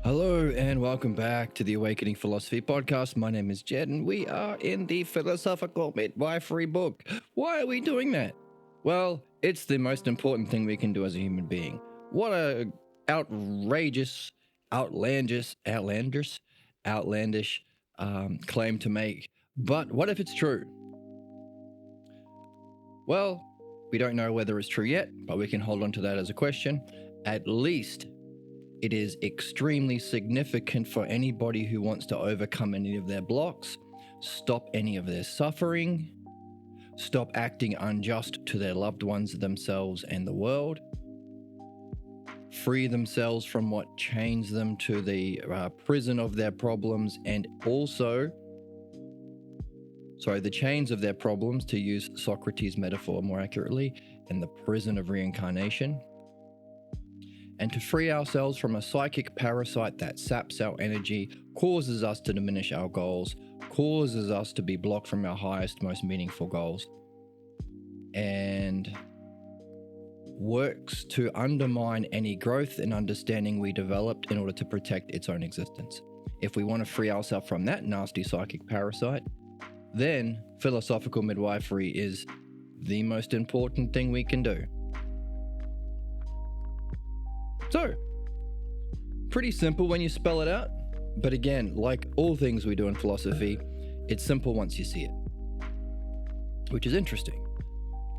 Hello and welcome back to the Awakening Philosophy podcast. My name is Jed and we are in the philosophical midwifery book. Why are we doing that? Well, it's the most important thing we can do as a human being. What a outrageous, outlandish claim to make. But what if it's true? Well, we don't know whether it's true yet, but we can hold on to that as a question. At least it is extremely significant for anybody who wants to overcome any of their blocks, stop any of their suffering, stop acting unjust to their loved ones, themselves, and the world, free themselves from what chains them to the prison of their problems, and also, the chains of their problems, to use Socrates' metaphor more accurately, and the prison of reincarnation. And to free ourselves from a psychic parasite that saps our energy, causes us to diminish our goals, causes us to be blocked from our highest, most meaningful goals, and works to undermine any growth and understanding we developed in order to protect its own existence. If we want to free ourselves from that nasty psychic parasite, then philosophical midwifery is the most important thing we can do. So, pretty simple when you spell it out, but again, like all things we do in philosophy, it's simple once you see it. Which is interesting,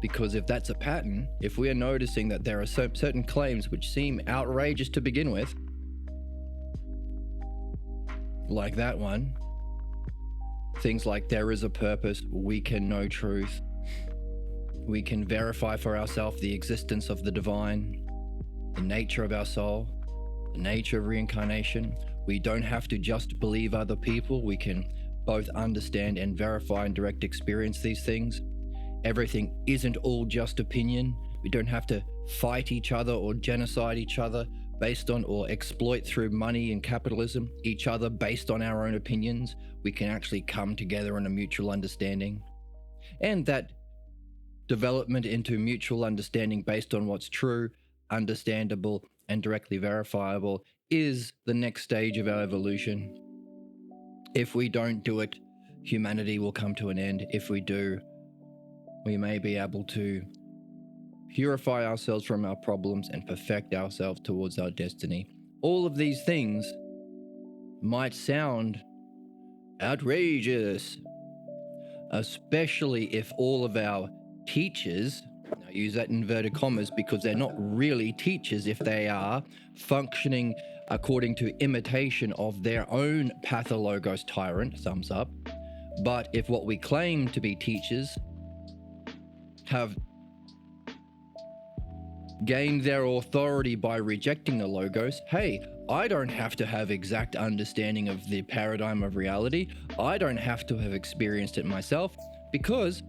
because if that's a pattern, if we are noticing that there are certain claims which seem outrageous to begin with, like that one, things like there is a purpose, we can know truth, we can verify for ourselves the existence of the divine, the nature of our soul, the nature of reincarnation. We don't have to just believe other people. We can both understand and verify and direct experience these things. Everything isn't all just opinion. We don't have to fight each other or genocide each other based on or exploit through money and capitalism each other based on our own opinions. We can actually come together in a mutual understanding. And that development into mutual understanding based on what's true, understandable, and directly verifiable is the next stage of our evolution. If we don't do it, humanity will come to an end. If we do, we may be able to purify ourselves from our problems and perfect ourselves towards our destiny. All of these things might sound outrageous, especially if all of our teachers, I use that in inverted commas because they're not really teachers if they are functioning according to imitation of their own Pathologos tyrant, thumbs up. But if what we claim to be teachers have gained their authority by rejecting the logos, hey, I don't have to have exact understanding of the paradigm of reality. I don't have to have experienced it myself because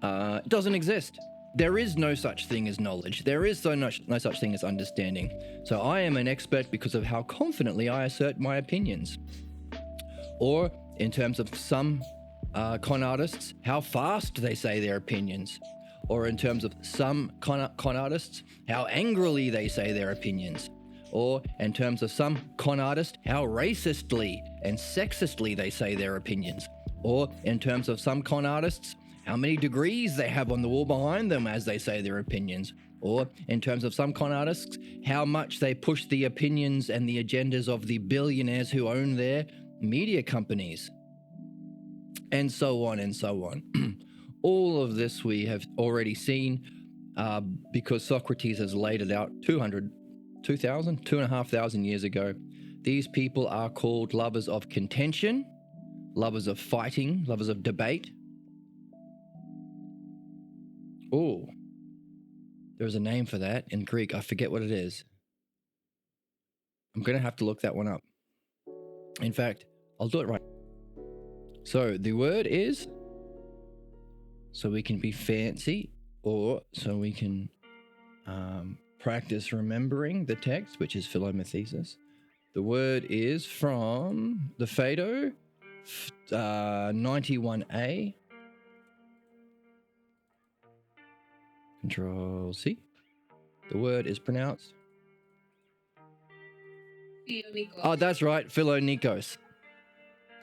it doesn't exist. There is no such thing as knowledge. There is no such thing as understanding. So I am an expert because of how confidently I assert my opinions. Or in terms of some con artists, how fast they say their opinions. Or in terms of some con artists, how angrily they say their opinions. Or in terms of some con artists, how racistly and sexistly they say their opinions. Or in terms of some con artists, how many degrees they have on the wall behind them as they say their opinions. Or in terms of some con artists, how much they push the opinions and the agendas of the billionaires who own their media companies. And so on and so on. All of this we have already seen because Socrates has laid it out 2,500 years ago. These people are called lovers of contention, lovers of fighting, lovers of debate. Oh, there's a name for that in Greek. I forget what it is. I'm going to have to look that one up. In fact, I'll do it right. So the word is, so we can be fancy, or so we can practice remembering the text, which is Philomethesis. The word is from the Phaedo 91a. Control C. The word is pronounced Oh, that's right, Philonikos.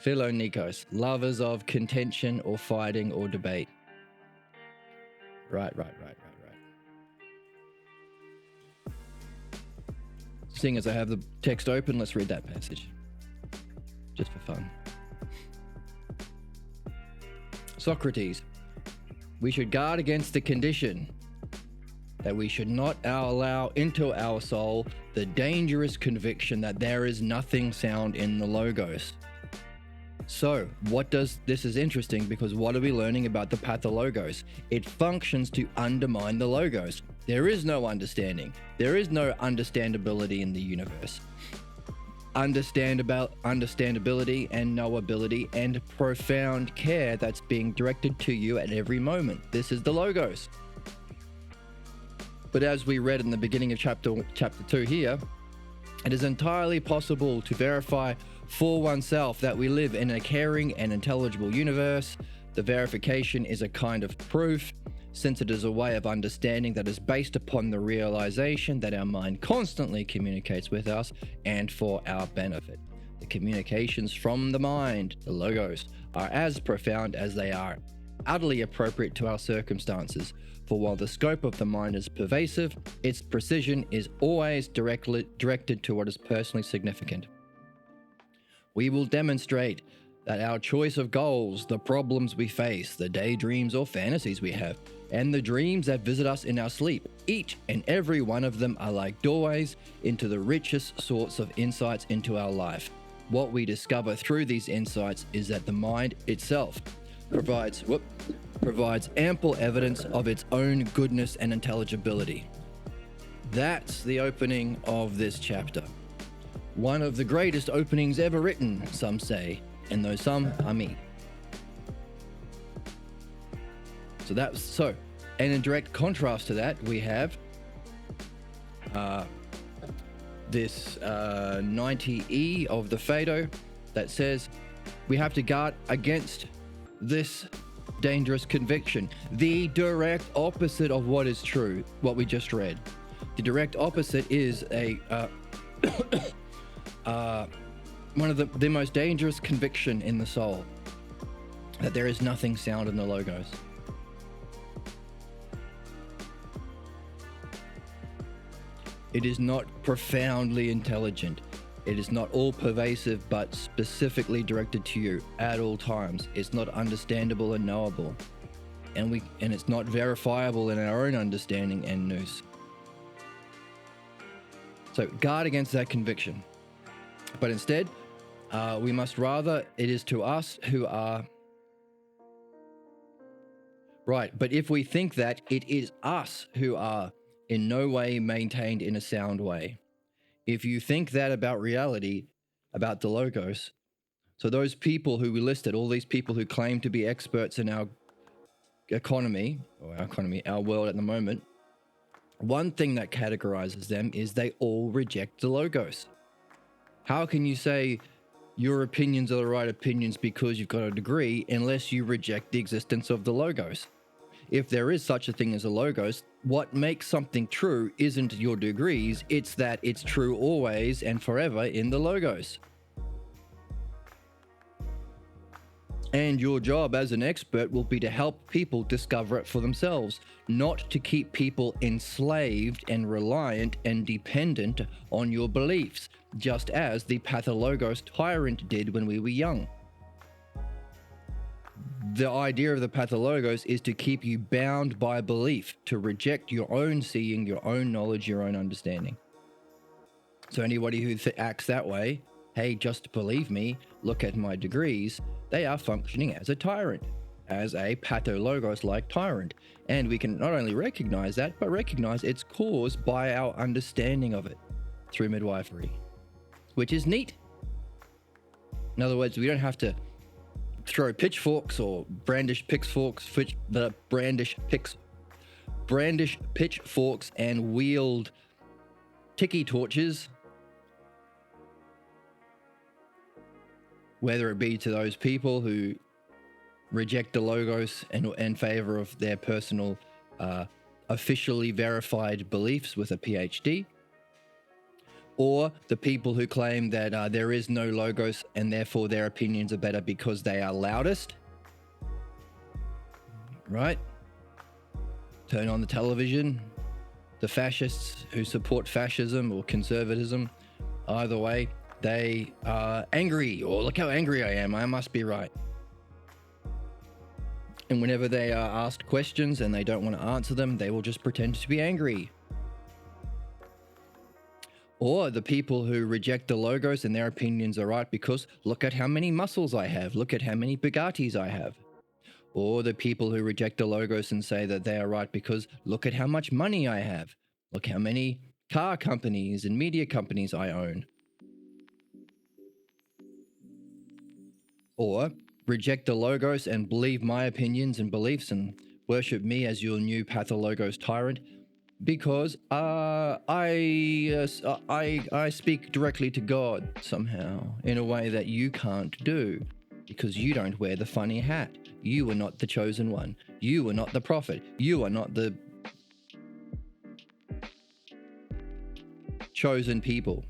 Philonikos, lovers of contention or fighting or debate. Right. Seeing as I have the text open, let's read that passage. Just for fun. Socrates, we should guard against the condition that we should not allow into our soul the dangerous conviction that there is nothing sound in the Logos. So, this is interesting because what are we learning about the Pathologos? It functions to undermine the Logos. There is no understanding. There is no understandability in the universe. Understandability and knowability and profound care that's being directed to you at every moment. This is the Logos. But as we read in the beginning of chapter 2 here, it is entirely possible to verify for oneself that we live in a caring and intelligible universe. The verification is a kind of proof, since it is a way of understanding that is based upon the realization that our mind constantly communicates with us and for our benefit. The communications from the mind, the Logos, are as profound as they are utterly appropriate to our circumstances. For while the scope of the mind is pervasive, its precision is always directed to what is personally significant. We will demonstrate that our choice of goals, the problems we face, the daydreams or fantasies we have, and the dreams that visit us in our sleep, each and every one of them are like doorways into the richest sorts of insights into our life. What we discover through these insights is that the mind itself provides ample evidence of its own goodness and intelligibility. That's the opening of this chapter. One of the greatest openings ever written, some say, and those some are me. And in direct contrast to that, we have this 90E of the Phaedo that says we have to guard against this dangerous conviction, the direct opposite of what is true, what we just read. The direct opposite is one of the most dangerous conviction in the soul, that there is nothing sound in the Logos. It is not profoundly intelligent. It is not all pervasive, but specifically directed to you at all times. It's not understandable and knowable, and it's not verifiable in our own understanding and nous. So guard against that conviction. But instead, we must rather, it is to us who are right. But if we think that it is us who are in no way maintained in a sound way, if you think that about reality, about the Logos, so those people who we listed, all these people who claim to be experts in our world at the moment, one thing that categorizes them is they all reject the Logos. How can you say your opinions are the right opinions because you've got a degree unless you reject the existence of the Logos? If there is such a thing as a Logos, what makes something true isn't your degrees, it's that it's true always and forever in the Logos. And your job as an expert will be to help people discover it for themselves, not to keep people enslaved and reliant and dependent on your beliefs, just as the Pathologos tyrant did when we were young. The idea of the Pathologos is to keep you bound by belief, to reject your own seeing, your own knowledge, your own understanding. So anybody who acts that way, hey, just believe me, look at my degrees, they are functioning as a tyrant, as a Pathologos-like tyrant. And we can not only recognize that, but recognize it's caused by our understanding of it through midwifery, which is neat. In other words, we don't have to throw pitchforks or brandish pitchforks and wield tiki torches, whether it be to those people who reject the Logos and in favor of their personal officially verified beliefs with a PhD, Or the people who claim that there is no logos and therefore their opinions are better because they are loudest. Right? Turn on the television. The fascists who support fascism or conservatism, either way, they are angry. Or look how angry I am. I must be right. And whenever they are asked questions and they don't want to answer them, they will just pretend to be angry. Or the people who reject the logos and their opinions are right because look at how many muscles I have. Look at how many Bugattis I have. Or the people who reject the logos and say that they are right because look at how much money I have. Look how many car companies and media companies I own. Or reject the logos and believe my opinions and beliefs and worship me as your new Pathologos tyrant because I speak directly to God somehow in a way that you can't do because you don't wear the funny hat. You are not the chosen one. You are not the prophet. You are not the chosen people.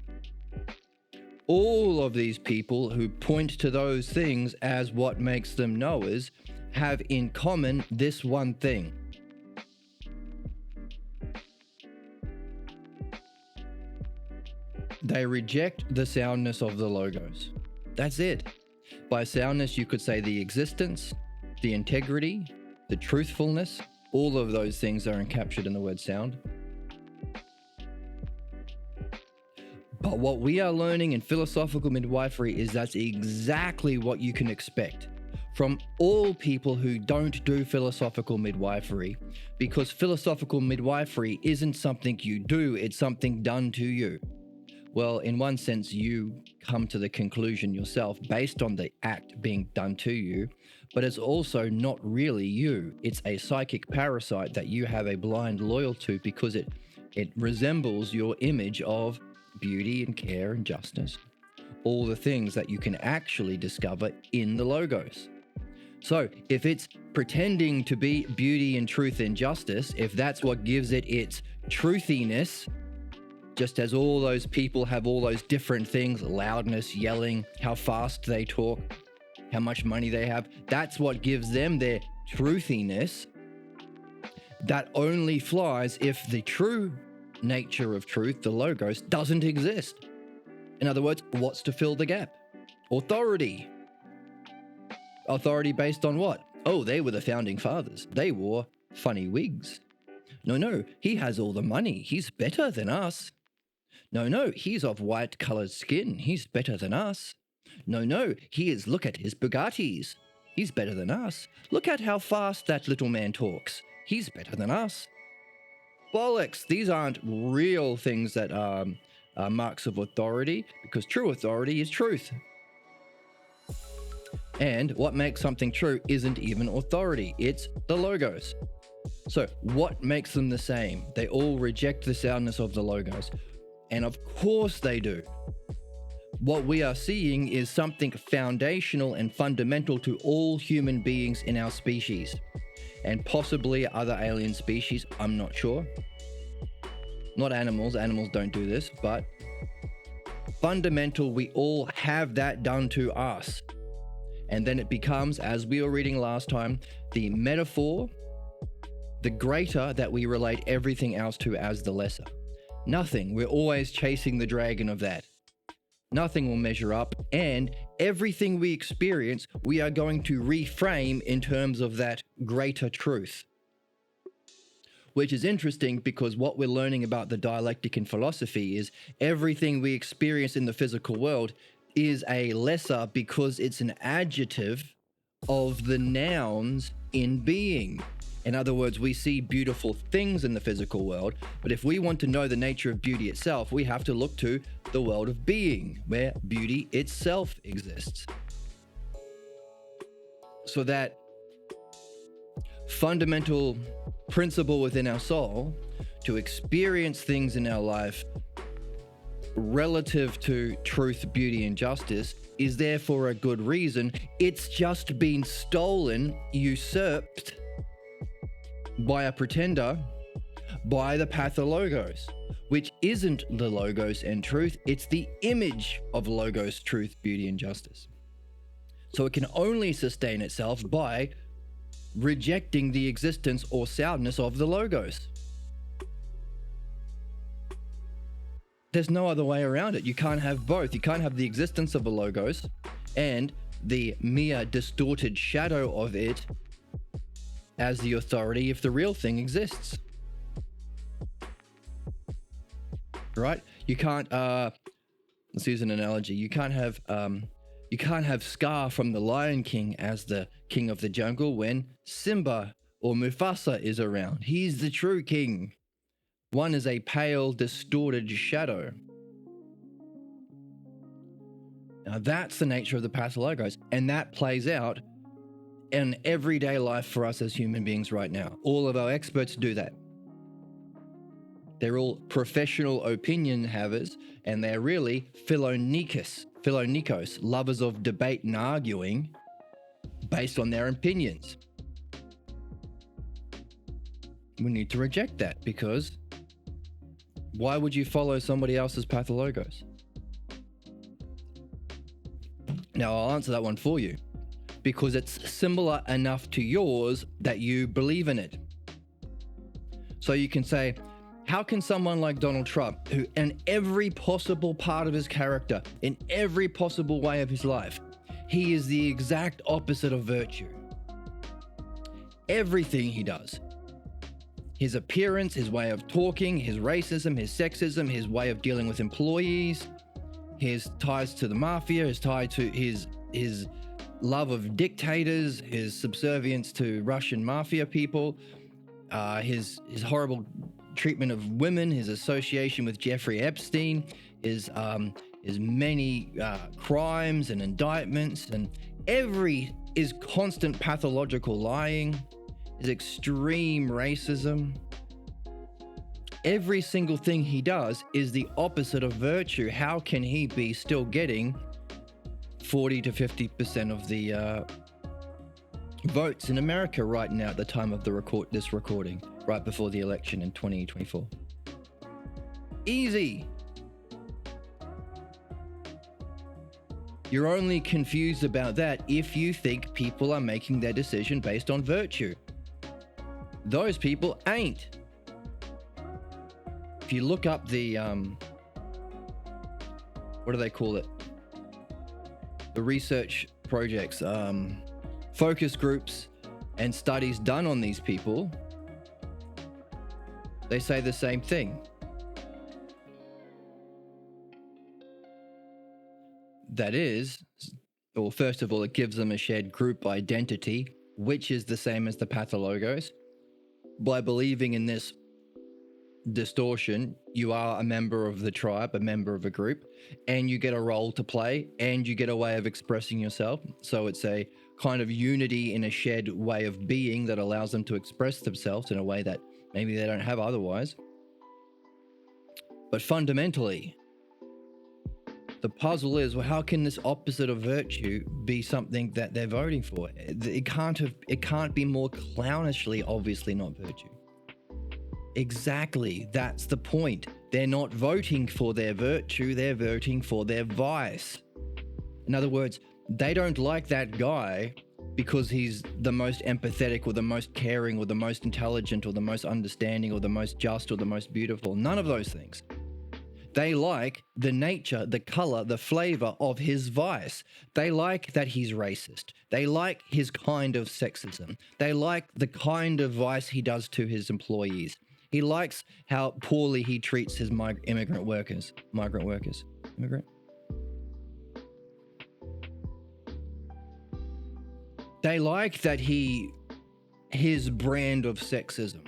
All of these people who point to those things as what makes them knowers have in common this one thing. They reject the soundness of the logos. That's it. By soundness, you could say the existence, the integrity, the truthfulness, all of those things are encaptured in the word sound. But what we are learning in philosophical midwifery is that's exactly what you can expect from all people who don't do philosophical midwifery, because philosophical midwifery isn't something you do, it's something done to you. Well, in one sense, you come to the conclusion yourself based on the act being done to you, but it's also not really you. It's a psychic parasite that you have a blind loyalty to because it resembles your image of beauty and care and justice, all the things that you can actually discover in the logos. So if it's pretending to be beauty and truth and justice, if that's what gives it its truthiness, just as all those people have all those different things, loudness, yelling, how fast they talk, how much money they have, that's what gives them their truthiness. That only flies if the true nature of truth, the logos, doesn't exist. In other words, what's to fill the gap? Authority. Authority based on what? Oh, they were the founding fathers. They wore funny wigs. No, he has all the money. He's better than us. No, he's of white colored skin. He's better than us. No, look at his Bugattis. He's better than us. Look at how fast that little man talks. He's better than us. Bollocks. These aren't real things that are marks of authority, because true authority is truth. And what makes something true isn't even authority. It's the logos. So what makes them the same? They all reject the soundness of the logos. And of course they do. What we are seeing is something foundational and fundamental to all human beings in our species, and possibly other alien species, I'm not sure. Not animals, animals don't do this, but fundamental, we all have that done to us. And then it becomes, as we were reading last time, the metaphor, the greater that we relate everything else to as the lesser. Nothing. We're always chasing the dragon of that. Nothing will measure up, and everything we experience, we are going to reframe in terms of that greater truth. Which is interesting because what we're learning about the dialectic in philosophy is everything we experience in the physical world is a lesser because it's an adjective of the nouns in being. In other words, we see beautiful things in the physical world, but if we want to know the nature of beauty itself, we have to look to the world of being, where beauty itself exists. So that fundamental principle within our soul to experience things in our life relative to truth, beauty, and justice is there for a good reason. It's just been stolen, usurped by a pretender, by the Pathologos. which isn't the Logos and truth, it's the image of Logos, truth, beauty, and justice. So it can only sustain itself by rejecting the existence or soundness of the Logos. There's no other way around it. You can't have both. You can't have the existence of a Logos and the mere distorted shadow of it as the authority if the real thing exists. Right? You can't, let's use an analogy. You can't have Scar from the Lion King as the king of the jungle when Simba or Mufasa is around. He's the true king. One is a pale, distorted shadow. Now that's the nature of the Pathologos, and that plays out in everyday life for us as human beings right now. All of our experts do that. They're all professional opinion havers, and they're really philonikos, lovers of debate and arguing based on their opinions. We need to reject that, because why would you follow somebody else's Pathologos? Now, I'll answer that one for you. Because it's similar enough to yours that you believe in it. So you can say, how can someone like Donald Trump, who in every possible part of his character, in every possible way of his life, he is the exact opposite of virtue. Everything he does, his appearance, his way of talking, his racism, his sexism, his way of dealing with employees, his ties to the mafia, his tie to his love of dictators, his subservience to Russian mafia people, his horrible treatment of women, his association with Jeffrey Epstein, his many crimes and indictments, and is constant pathological lying, his extreme racism. Every single thing he does is the opposite of virtue. How can he be still getting 40 to 50% of the votes in America right now at the time of this recording, right before the election in 2024? Easy. You're only confused about that if you think people are making their decision based on virtue. Those people ain't. If you look up the, what do they call it? The research projects, focus groups and studies done on these people, they say the same thing. That is, well, first of all, it gives them a shared group identity, which is the same as the Pathologos. By believing in this distortion, you are a member of the tribe, a member of a group, and you get a role to play, and you get a way of expressing yourself. So it's a kind of unity in a shared way of being that allows them to express themselves in a way that maybe they don't have otherwise. But fundamentally, the puzzle is, well, how can this opposite of virtue be something that they're voting for? It can't be more clownishly obviously not virtue. Exactly, that's the point. They're not voting for their virtue, they're voting for their vice. In other words, they don't like that guy because he's the most empathetic or the most caring or the most intelligent or the most understanding or the most just or the most beautiful. None of those things. They like the nature, the color, the flavor of his vice. They like that he's racist. They like his kind of sexism. They like the kind of vice he does to his employees. He likes how poorly he treats his migrant workers. They like that his brand of sexism.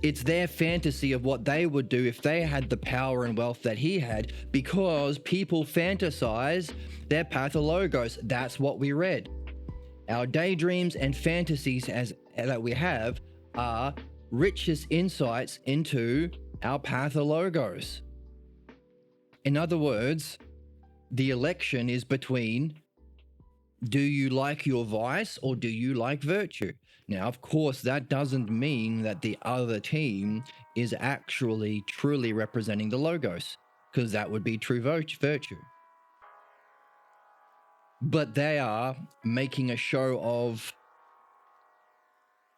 It's their fantasy of what they would do if they had the power and wealth that he had, because people fantasize their Pathologos. That's what we read. Our daydreams and fantasies that we have are richest insights into our Pathologos. In other words, the election is between, do you like your vice or do you like virtue? Now, of course, that doesn't mean that the other team is actually truly representing the Logos, because that would be true virtue. But they are making a show of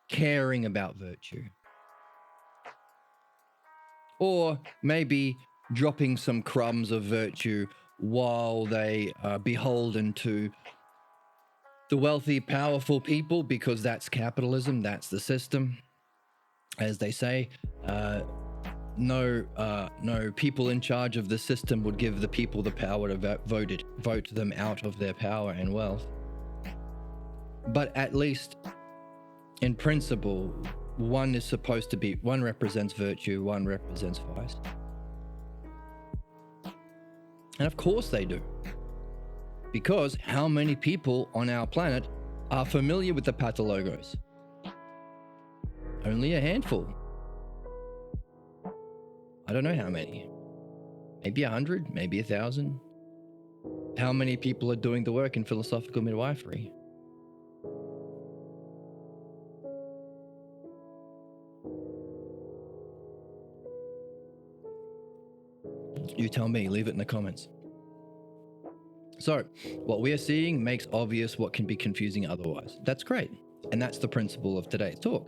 caring about virtue. Or maybe dropping some crumbs of virtue while they are beholden to the wealthy, powerful people, because that's capitalism, that's the system. As they say, no people in charge of the system would give the people the power to vote them out of their power and wealth. But at least in principle, one represents virtue, one represents vice. And of course they do. Because how many people on our planet are familiar with the Pathologos? Only a handful. I don't know how many. Maybe 100, maybe 1,000. How many people are doing the work in philosophical midwifery? You tell me, leave it in the comments. So, what we are seeing makes obvious what can be confusing otherwise. That's great. And that's the principle of today's talk.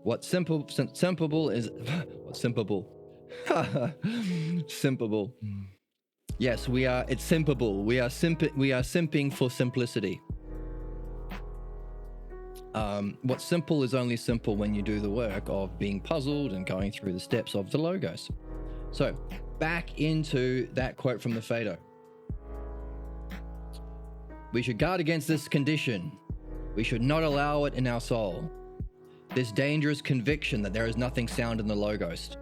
What's simpable is... What's simpable? Simpable. Yes, it's simpable. We are simping for simplicity. What's simple is only simple when you do the work of being puzzled and going through the steps of the Logos. So, back into that quote from the Phaedo. We should guard against this condition. We should not allow it in our soul. This dangerous conviction that there is nothing sound in the Logos.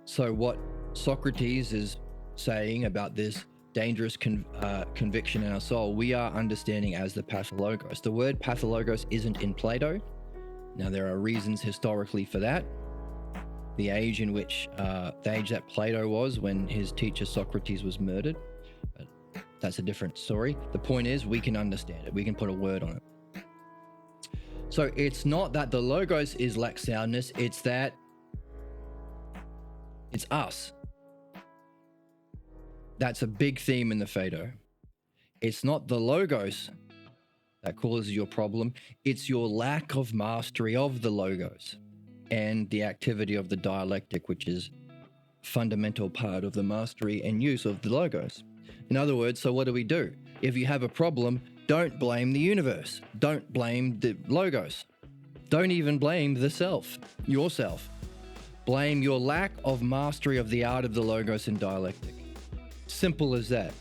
So what Socrates is saying about this dangerous conviction in our soul, we are understanding as the Pathologos. The word Pathologos isn't in Plato. Now, there are reasons historically for that. The age that Plato was when his teacher Socrates was murdered. That's a different story. The point is, we can understand it. We can put a word on it. So it's not that the Logos is lack soundness. It's that it's us. That's a big theme in the Phaedo. It's not the Logos that causes your problem. It's your lack of mastery of the Logos and the activity of the dialectic, which is a fundamental part of the mastery and use of the Logos. In other words, so what do? If you have a problem, don't blame the universe. Don't blame the Logos. Don't even blame the self, yourself. Blame your lack of mastery of the art of the Logos and dialectic. Simple as that.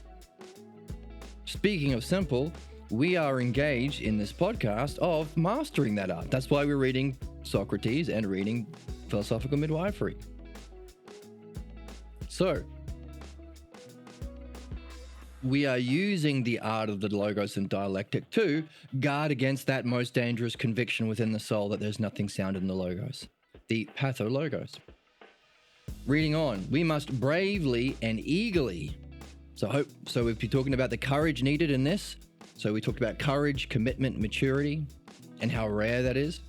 Speaking of simple, we are engaged in this podcast of mastering that art. That's why we're reading Socrates and reading philosophical midwifery. So, we are using the art of the Logos and dialectic to guard against that most dangerous conviction within the soul that there's nothing sound in the Logos, the Pathologos. Reading on, we must bravely and eagerly. So if you're talking about the courage needed in this, so we talked about courage, commitment, maturity, and how rare that is.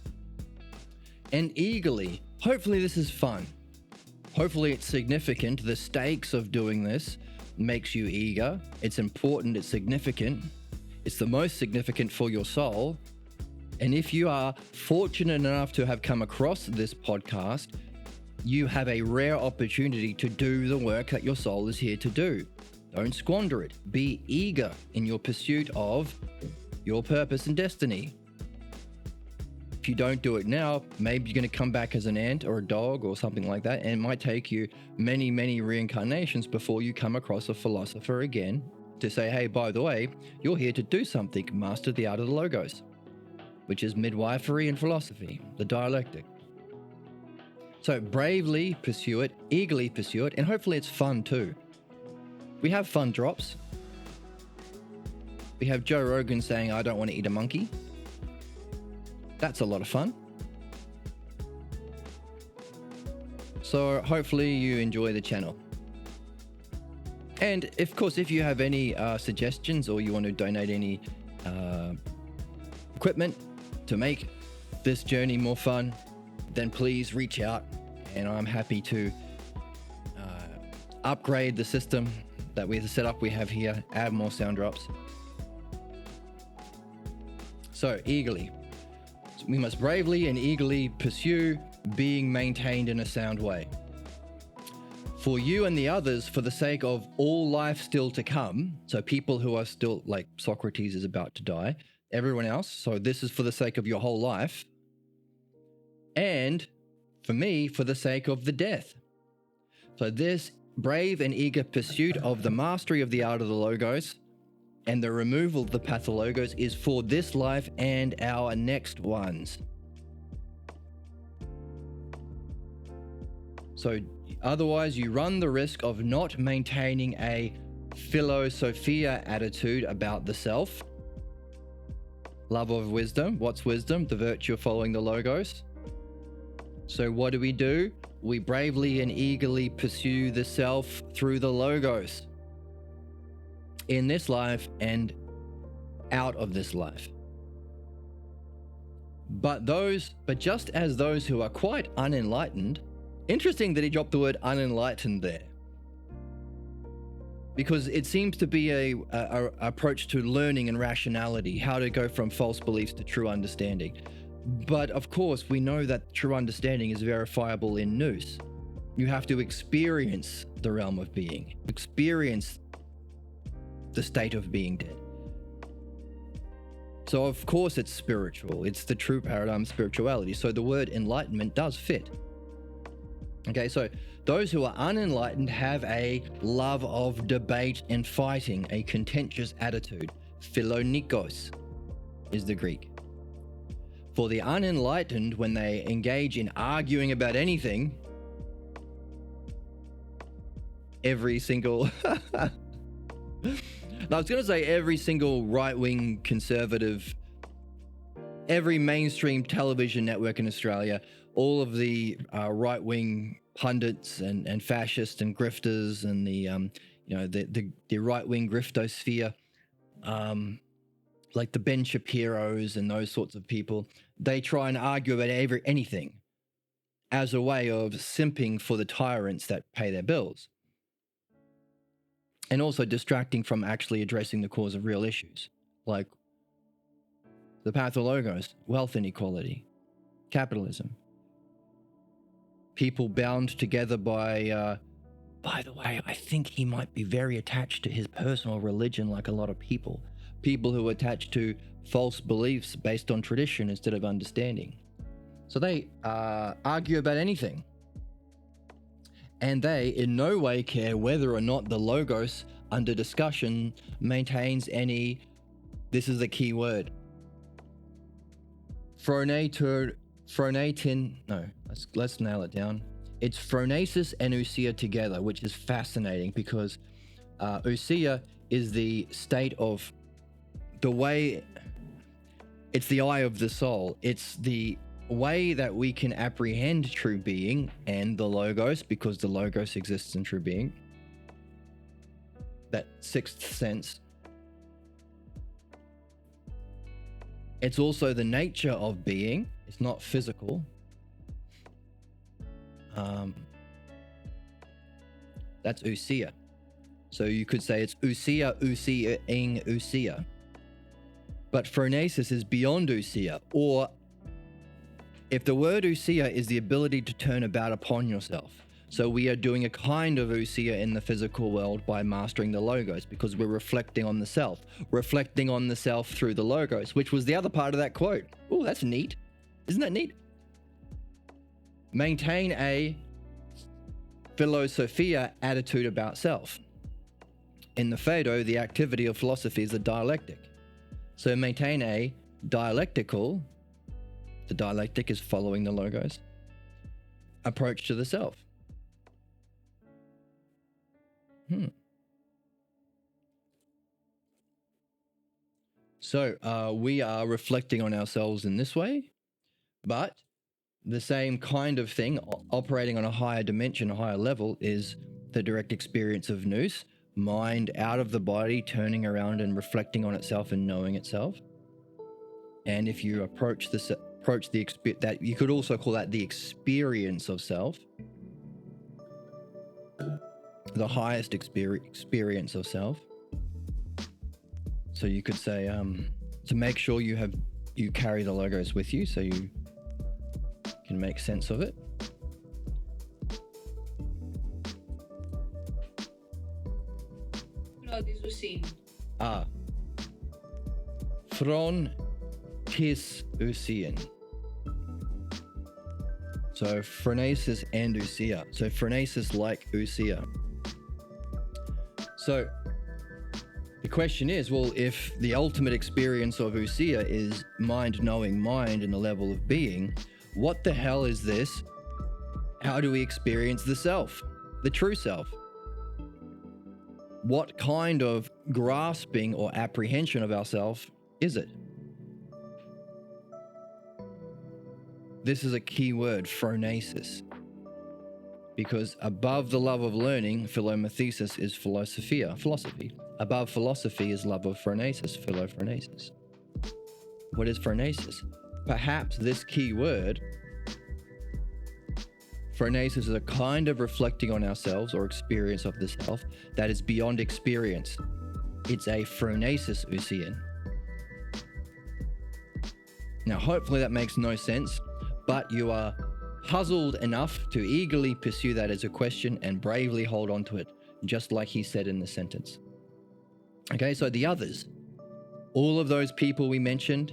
And eagerly, hopefully this is fun. Hopefully it's significant. The stakes of doing this makes you eager. It's important, it's significant. It's the most significant for your soul. And if you are fortunate enough to have come across this podcast, you have a rare opportunity to do the work that your soul is here to do. Don't squander it. Be eager in your pursuit of your purpose and destiny. If you don't do it now, maybe you're going to come back as an ant or a dog or something like that, and it might take you many, many reincarnations before you come across a philosopher again to say, hey, by the way, you're here to do something, master the art of the Logos, which is midwifery and philosophy, the dialectic. So bravely pursue it, eagerly pursue it, and hopefully it's fun too. We have fun drops. We have Joe Rogan saying, I don't want to eat a monkey. That's a lot of fun. So hopefully you enjoy the channel. And of course, if you have any suggestions or you want to donate any equipment, to make this journey more fun, then please reach out, and I'm happy to upgrade the system that we set up we have here, add more sound drops. So eagerly, we must bravely and eagerly pursue being maintained in a sound way. For you and the others, for the sake of all life still to come, so people who are still, like Socrates is about to die, everyone else, so this is for the sake of your whole life, and for me, for the sake of the death. So this brave and eager pursuit of the mastery of the art of the Logos and the removal of the Pathologos is for this life and our next ones. So otherwise you run the risk of not maintaining a philosophia attitude about the self. Love of wisdom. What's wisdom? The virtue of following the Logos. So what do? We bravely and eagerly pursue the self through the Logos in this life and out of this life. But just as those who are quite unenlightened, interesting that he dropped the word unenlightened there, because it seems to be a approach to learning and rationality, how to go from false beliefs to true understanding. But of course, we know that true understanding is verifiable in nous. You have to experience the realm of being, experience the state of being dead. So of course it's spiritual. It's the true paradigm of spirituality. So the word enlightenment does fit. Okay, so those who are unenlightened have a love of debate and fighting, a contentious attitude. Philonikos is the Greek. For the unenlightened, when they engage in arguing about anything, every single I was going to say every single right-wing conservative, every mainstream television network in Australia, all of the right-wing pundits and fascists and grifters and the right-wing griftosphere, like the Ben Shapiros and those sorts of people, they try and argue about anything as a way of simping for the tyrants that pay their bills, and also distracting from actually addressing the cause of real issues, like the Pathologos, wealth inequality, capitalism, people bound together by the way, I think he might be very attached to his personal religion, like a lot of people who are attached to false beliefs based on tradition instead of understanding. So they argue about anything. And they in no way care whether or not the Logos under discussion maintains any, this is the key word, let's nail it down. It's phronesis and ousia together, which is fascinating because ousia is the state of the way, it's the eye of the soul. It's the way that we can apprehend true being and the Logos, because the Logos exists in true being. That sixth sense. It's also the nature of being. It's not physical. That's ousia. So you could say it's ousia-ing ousia. But phronesis is beyond ousia, or if the word ousia is the ability to turn about upon yourself. So we are doing a kind of ousia in the physical world by mastering the Logos, because we're reflecting on the self through the Logos, which was the other part of that quote. Oh, that's neat. Isn't that neat? Maintain a philosophia attitude about self. In the Phaedo, the activity of philosophy is a dialectic. So maintain a dialectical, the dialectic is following the Logos, approach to the self. So we are reflecting on ourselves in this way, but the same kind of thing, operating on a higher dimension, a higher level, is the direct experience of nous, mind out of the body, turning around and reflecting on itself and knowing itself. And if you approach that, you could also call that the experience of self, the highest experience of self. So you could say, to make sure you carry the logos with you, so you can make sense of it. Från tis ousian. So phronesis and ousia. So phronesis like ousia. So the question is, well, if the ultimate experience of ousia is mind knowing mind in the level of being, what the hell is this? How do we experience the self, the true self? What kind of grasping or apprehension of ourself is it? This is a key word, phronesis, because above the love of learning, philomathesis, is philosophy. Above philosophy is love of phronesis, philophronesis. What is phronesis? Perhaps this key word, phronesis, is a kind of reflecting on ourselves or experience of the self that is beyond experience. It's a phronesis ousian. Now, hopefully that makes no sense, but you are puzzled enough to eagerly pursue that as a question and bravely hold on to it, just like he said in the sentence. Okay, so the others, all of those people we mentioned,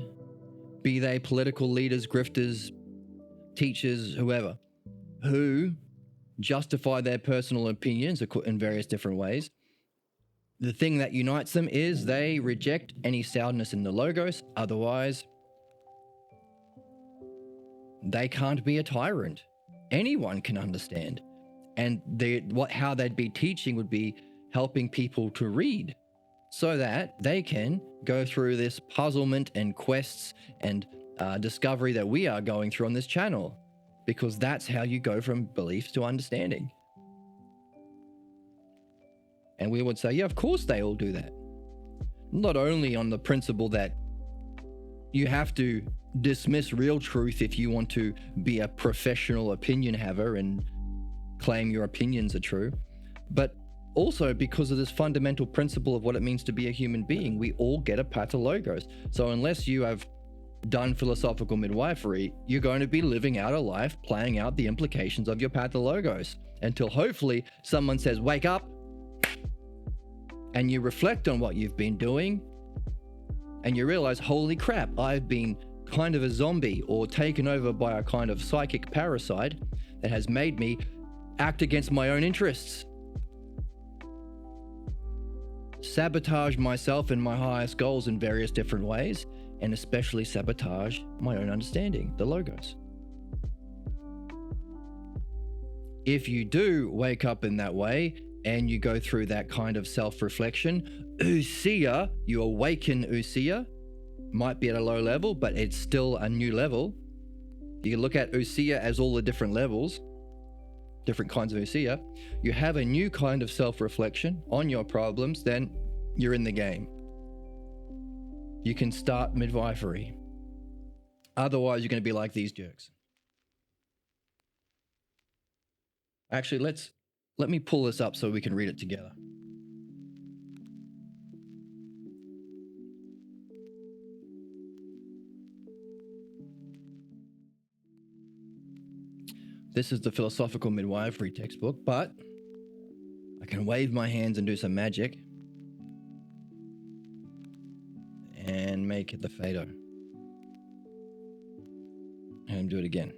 be they political leaders, grifters, teachers, whoever, who justify their personal opinions in various different ways, the thing that unites them is they reject any soundness in the logos. Otherwise, they can't be a tyrant. Anyone can understand. And how they'd be teaching would be helping people to read so that they can go through this puzzlement and quests and discovery that we are going through on this channel, because that's how you go from beliefs to understanding. And we would say, yeah, of course they all do that. Not only on the principle that you have to dismiss real truth if you want to be a professional opinion haver and claim your opinions are true, but also because of this fundamental principle of what it means to be a human being. We all get a pathologos. So unless you have done philosophical midwifery, you're going to be living out a life playing out the implications of your pathologos until hopefully someone says, wake up, and you reflect on what you've been doing and you realize, holy crap, I've been kind of a zombie or taken over by a kind of psychic parasite that has made me act against my own interests, sabotage myself and my highest goals in various different ways, and especially sabotage my own understanding, the logos. If you do wake up in that way and you go through that kind of self-reflection, ousia, you awaken ousia, might be at a low level, but it's still a new level. You can look at ousia as all the different levels, different kinds of ousia. You have a new kind of self-reflection on your problems, then you're in the game. You can start midwifery. Otherwise, you're going to be like these jerks. Actually, let me pull this up so we can read it together. This is the philosophical midwifery textbook, but I can wave my hands and do some magic and make it the Phaedo. And do it again.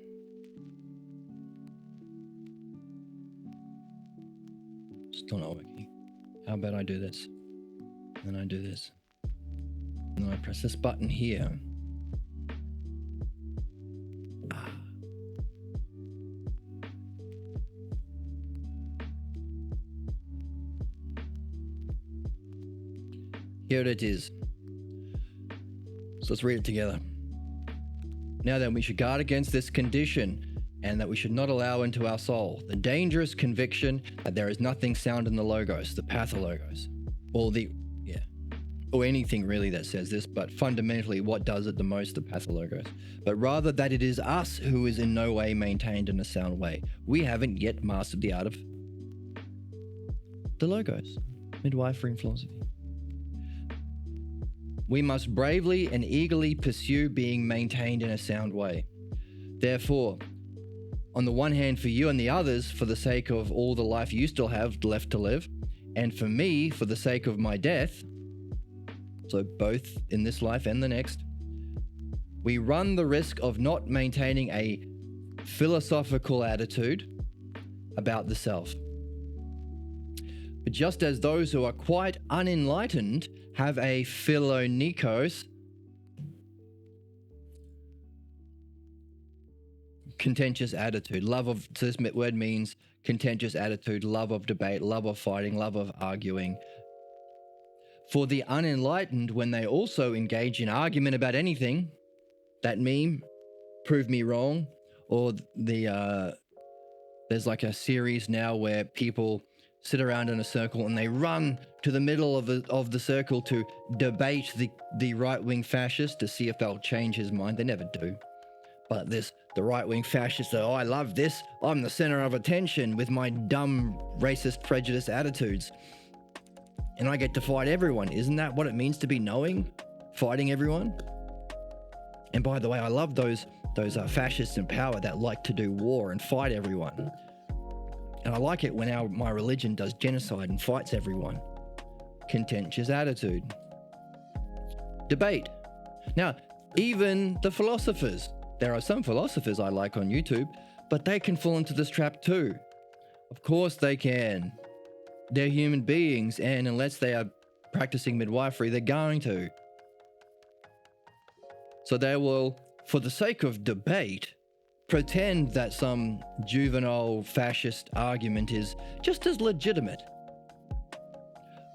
Still not working. How about I do this? And then I do this. And then I press this button here. Here it is. So let's read it together. Now then, we should guard against this condition, and that we should not allow into our soul the dangerous conviction that there is nothing sound in the logos, the pathologos, or or anything really that says this, but fundamentally what does it the most, the Pathologos. But rather that it is us who is in no way maintained in a sound way. We haven't yet mastered the art of the Logos, midwifery and philosophy. We must bravely and eagerly pursue being maintained in a sound way. Therefore, on the one hand for you and the others, for the sake of all the life you still have left to live, and for me, for the sake of my death, so both in this life and the next, we run the risk of not maintaining a philosophical attitude about the self. But just as those who are quite unenlightened have a philonikos, contentious attitude, so this word means contentious attitude, love of debate, love of fighting, love of arguing. For the unenlightened, when they also engage in argument about anything, that meme, prove me wrong, or there's like a series now where people sit around in a circle and they run to the middle of the circle to debate the right-wing fascist to see if they'll change his mind. They never do. But the right-wing fascists are, oh, I love this. I'm the center of attention with my dumb, racist, prejudiced attitudes. And I get to fight everyone. Isn't that what it means to be knowing? Fighting everyone? And by the way, I love those fascists in power that like to do war and fight everyone. And I like it when my religion does genocide and fights everyone. Contentious attitude. Debate. Now, even the philosophers. There are some philosophers I like on YouTube, but they can fall into this trap too. Of course they can. They're human beings, and unless they are practicing midwifery, they're going to. So they will, for the sake of debate, pretend that some juvenile fascist argument is just as legitimate.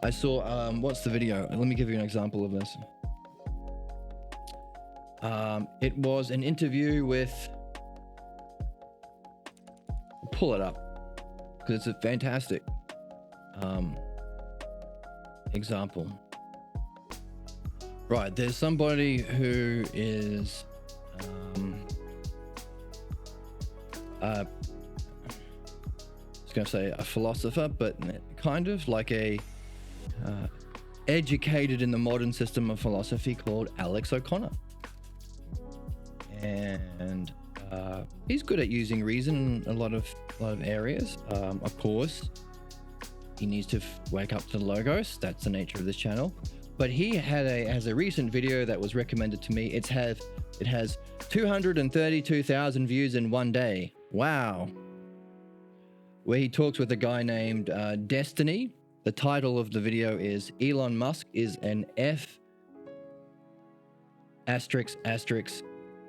I saw, what's the video? Let me give you an example of this. It was an interview with, I'll pull it up because it's a fantastic example. Right, there's somebody who is I was going to say a philosopher, but kind of like a educated in the modern system of philosophy called Alex O'Connor. And he's good at using reason in a lot of areas. Of course, he needs to wake up to the Logos. That's the nature of this channel. But he has a recent video that was recommended to me. It has 232,000 views in one day. Wow. Where he talks with a guy named Destiny. The title of the video is Elon Musk is an F***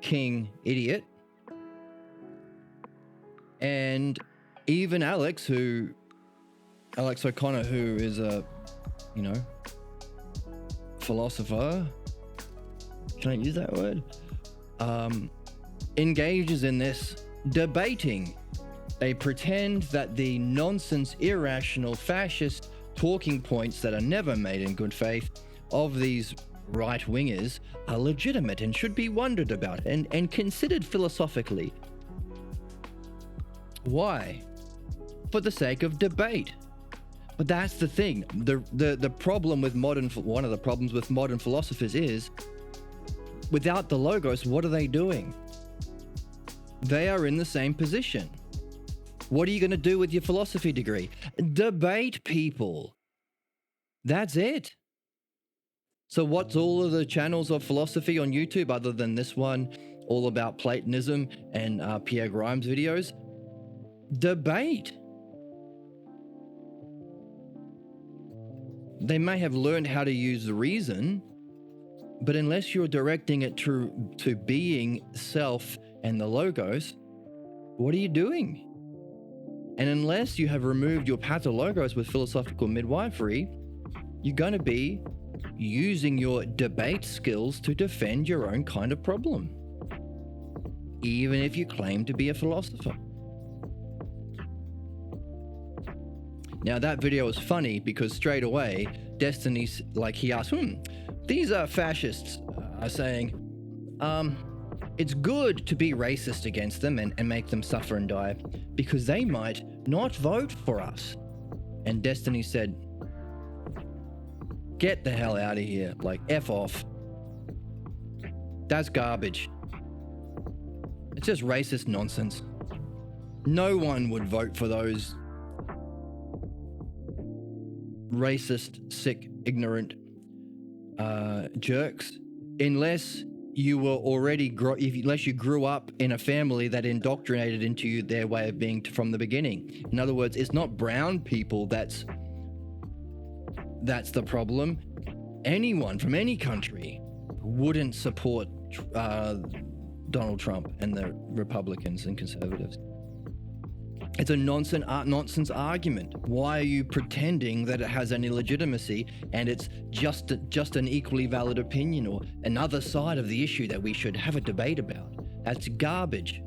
king idiot. And even Alex O'Connor, who is a, philosopher, can I use that word? Engages in this debating. They pretend that the nonsense, irrational, fascist talking points that are never made in good faith of these right-wingers are legitimate and should be wondered about and considered philosophically. Why? For the sake of debate. But that's the thing. The problem with one of the problems with modern philosophers is, without the Logos, what are they doing? They are in the same position. What are you going to do with your philosophy degree? Debate people. That's it. So what's all of the channels of philosophy on YouTube other than this one, all about Platonism and Pierre Grimes videos? Debate. They may have learned how to use the reason, but unless you're directing it to being, self, and the Logos, what are you doing? And unless you have removed your Pathologos with philosophical midwifery, you're going to be using your debate skills to defend your own kind of problem, even if you claim to be a philosopher. Now that video is funny because straight away Destiny, like he asked, these fascists are saying, it's good to be racist against them and make them suffer and die because they might not vote for us. And Destiny said, get the hell out of here, like F off. That's garbage. It's just racist nonsense. No one would vote for those racist, sick, ignorant jerks unless you were already unless you grew up in a family that indoctrinated into you their way of being from the beginning. In other words, it's not brown people that's the problem. Anyone from any country wouldn't support Donald Trump and the Republicans and conservatives. It's a nonsense argument. Why are you pretending that it has any legitimacy and it's just an equally valid opinion or another side of the issue that we should have a debate about? That's garbage.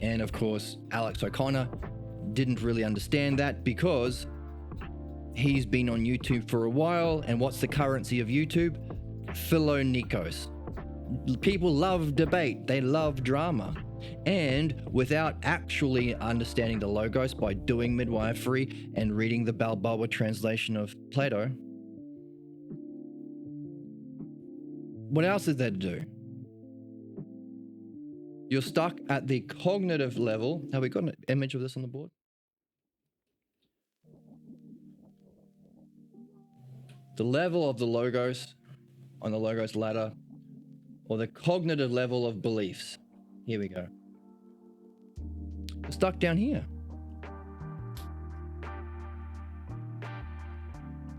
And of course, Alex O'Connor didn't really understand that because he's been on YouTube for a while, and what's the currency of YouTube? Philonikos. People love debate, they love drama. And without actually understanding the Logos by doing midwifery and reading the Balboa translation of Plato, what else is there to do? You're stuck at the cognitive level. Have we got an image of this on the board? The level of the Logos on the Logos ladder, or the cognitive level of beliefs. Here we go. We're stuck down here.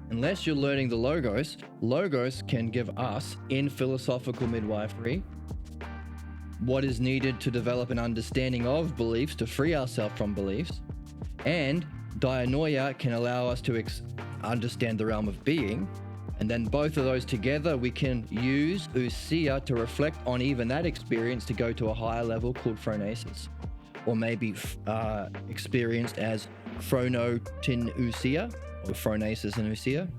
Unless you're learning the Logos can give us, in philosophical midwifery, what is needed to develop an understanding of beliefs, to free ourselves from beliefs. And dianoia can allow us to understand the realm of being. And then both of those together, we can use ousia to reflect on even that experience to go to a higher level called phronesis, or maybe experienced as phronotin ousia, or phronesis and ousia.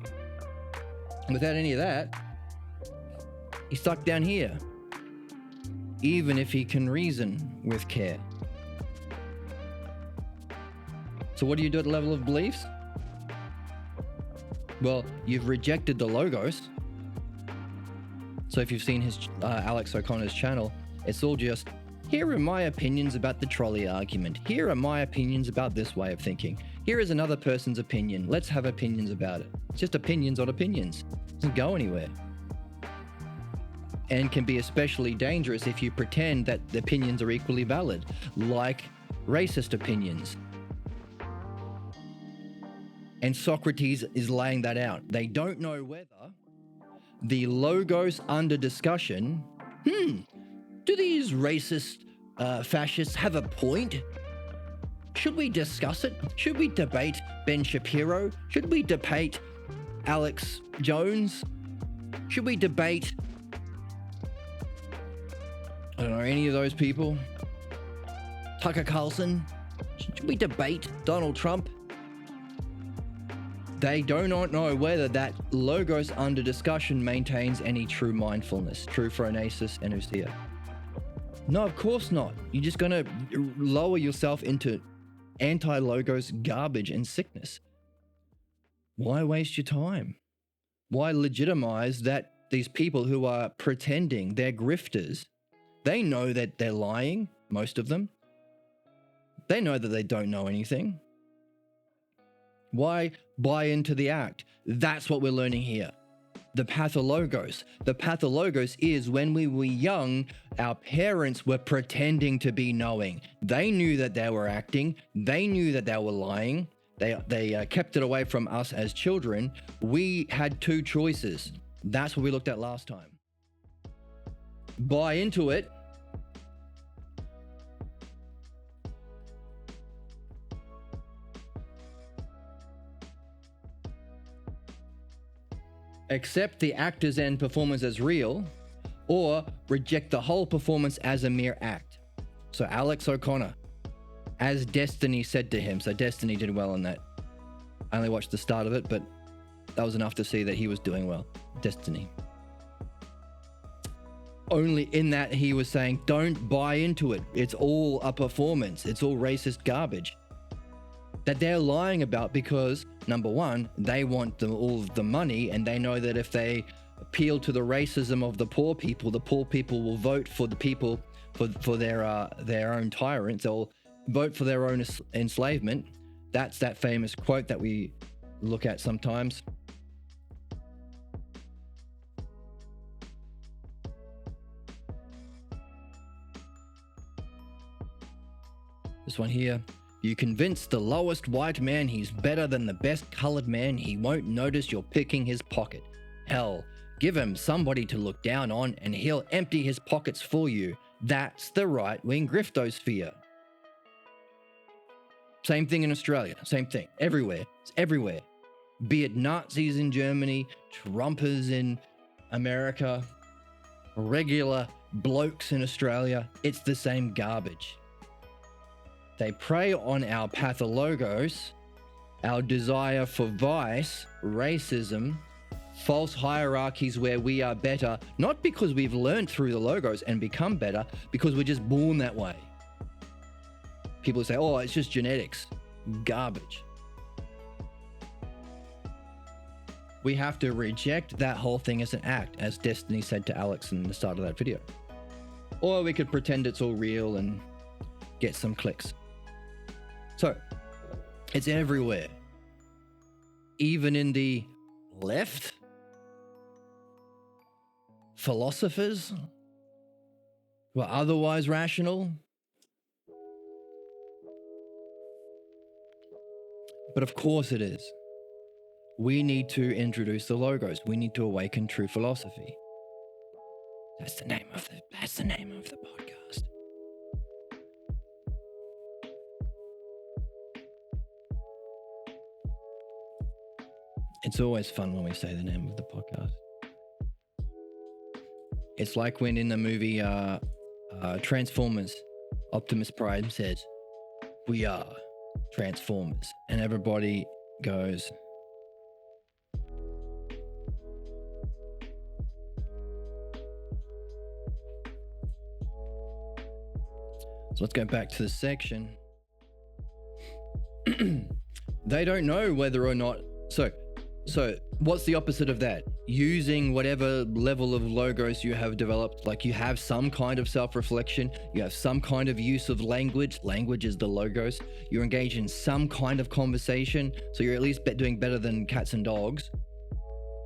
Without any of that, he's stuck down here, even if he can reason with care. So what do you do at the level of beliefs? Well, you've rejected the Logos. So if you've seen his Alex O'Connor's channel, it's all just, here are my opinions about the trolley argument. Here are my opinions about this way of thinking. Here is another person's opinion. Let's have opinions about it. It's just opinions on opinions. It doesn't go anywhere. And can be especially dangerous if you pretend that the opinions are equally valid, like racist opinions. And Socrates is laying that out. They don't know whether the Logos under discussion, do these racist fascists have a point? Should we discuss it? Should we debate Ben Shapiro? Should we debate Alex Jones? Should we debate, I don't know, any of those people? Tucker Carlson? Should we debate Donald Trump? They do not know whether that Logos under discussion maintains any true mindfulness, true phronesis and ousia. No, of course not. You're just going to lower yourself into anti-Logos garbage and sickness. Why waste your time? Why legitimize that these people who are pretending, they're grifters? They know that they're lying, most of them. They know that they don't know anything. Why buy into the act? That's what we're learning here. The pathologos. The pathologos is when we were young, our parents were pretending to be knowing. They knew that they were acting. They knew that they were lying. They kept it away from us as children. We had two choices. That's what we looked at last time. Buy into it. Accept the actors and performance as real, or reject the whole performance as a mere act. So Alex O'Connor, as Destiny said to him, so Destiny did well on that. I only watched the start of it, but That was enough to see that he was doing well. Destiny. Only in that he was saying, don't buy into it. It's all a performance. It's all racist garbage that they're lying about because, number one, they want all of the money, and they know that if they appeal to the racism of the poor people will vote for the people for their own tyrants. They'll vote for their own enslavement. That's that famous quote that we look at sometimes. This one here. You convince the lowest white man he's better than the best colored man, he won't notice you're picking his pocket. Hell, give him somebody to look down on and he'll empty his pockets for you. That's the right-wing griftosphere. Same thing in Australia. Same thing. Everywhere. It's everywhere. Be it Nazis in Germany, Trumpers in America, regular blokes in Australia. It's the same garbage. They prey on our pathologos, our desire for vice, racism, false hierarchies where we are better, not because we've learned through the logos and become better, because we're just born that way. People say, oh, it's just genetics. Garbage. We have to reject that whole thing as an act, as Destiny said to Alex in the start of that video. Or we could pretend it's all real and get some clicks. So, it's everywhere. Even in the left, philosophers who are otherwise rational. But of course it is. We need to introduce the logos. We need to awaken true philosophy. That's the name of the podcast. It's always fun when we say the name of the podcast. It's like when in the movie Transformers, Optimus Prime says, "We are Transformers," and everybody goes, so let's go back to the section. They don't know whether or not, so what's the opposite of that? Using whatever level of logos you have developed, like you have some kind of self-reflection, you have some kind of use of language. Language is the logos. You're engaged in some kind of conversation, so you're at least doing better than cats and dogs.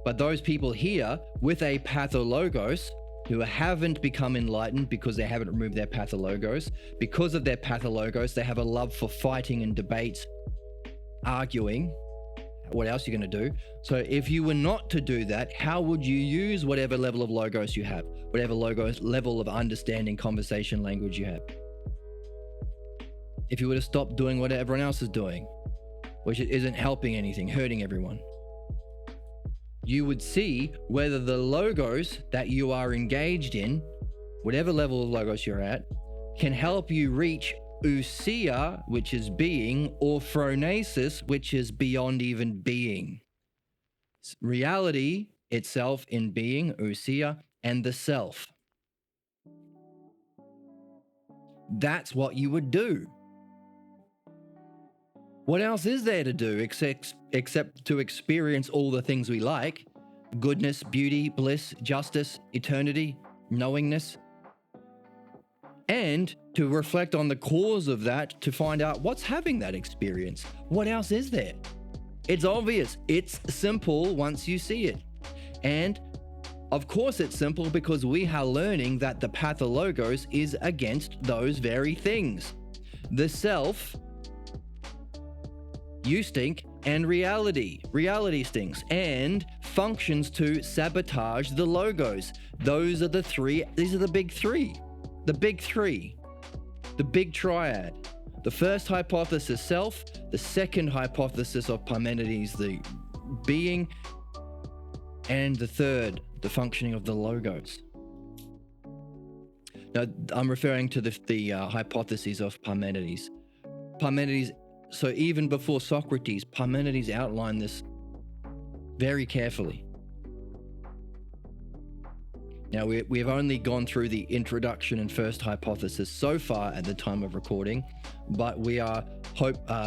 But those people here with a pathologos, who haven't become enlightened because they haven't removed their pathologos, because of their pathologos, they have a love for fighting and debate, arguing. What else are you going to do? So if you were not to do that, how would you use whatever level of logos you have, whatever logos level of understanding, conversation, language you have? If you were to stop doing what everyone else is doing, which isn't helping anything, hurting everyone, you would see whether the logos that you are engaged in, whatever level of logos you're at, can help you reach ousia, which is being, or phronesis, which is beyond even being. Reality itself in being, ousia, and the self. That's what you would do. What else is there to do except to experience all the things we like? Goodness, beauty, bliss, justice, eternity, knowingness. And to reflect on the cause of that, to find out what's having that experience. What else is there? It's obvious. It's simple once you see it. And of course it's simple because we are learning that the pathologos is against those very things. The self, you stink, and reality stinks, and functions to sabotage the logos. These are the big three. The big three, the big triad. The first hypothesis, self. The second hypothesis of Parmenides, the being. And the third, the functioning of the logos. Now, I'm referring to the hypotheses of Parmenides. Parmenides, so even before Socrates, Parmenides outlined very carefully. Now, we've only gone through the introduction and first hypothesis so far at the time of recording, but we are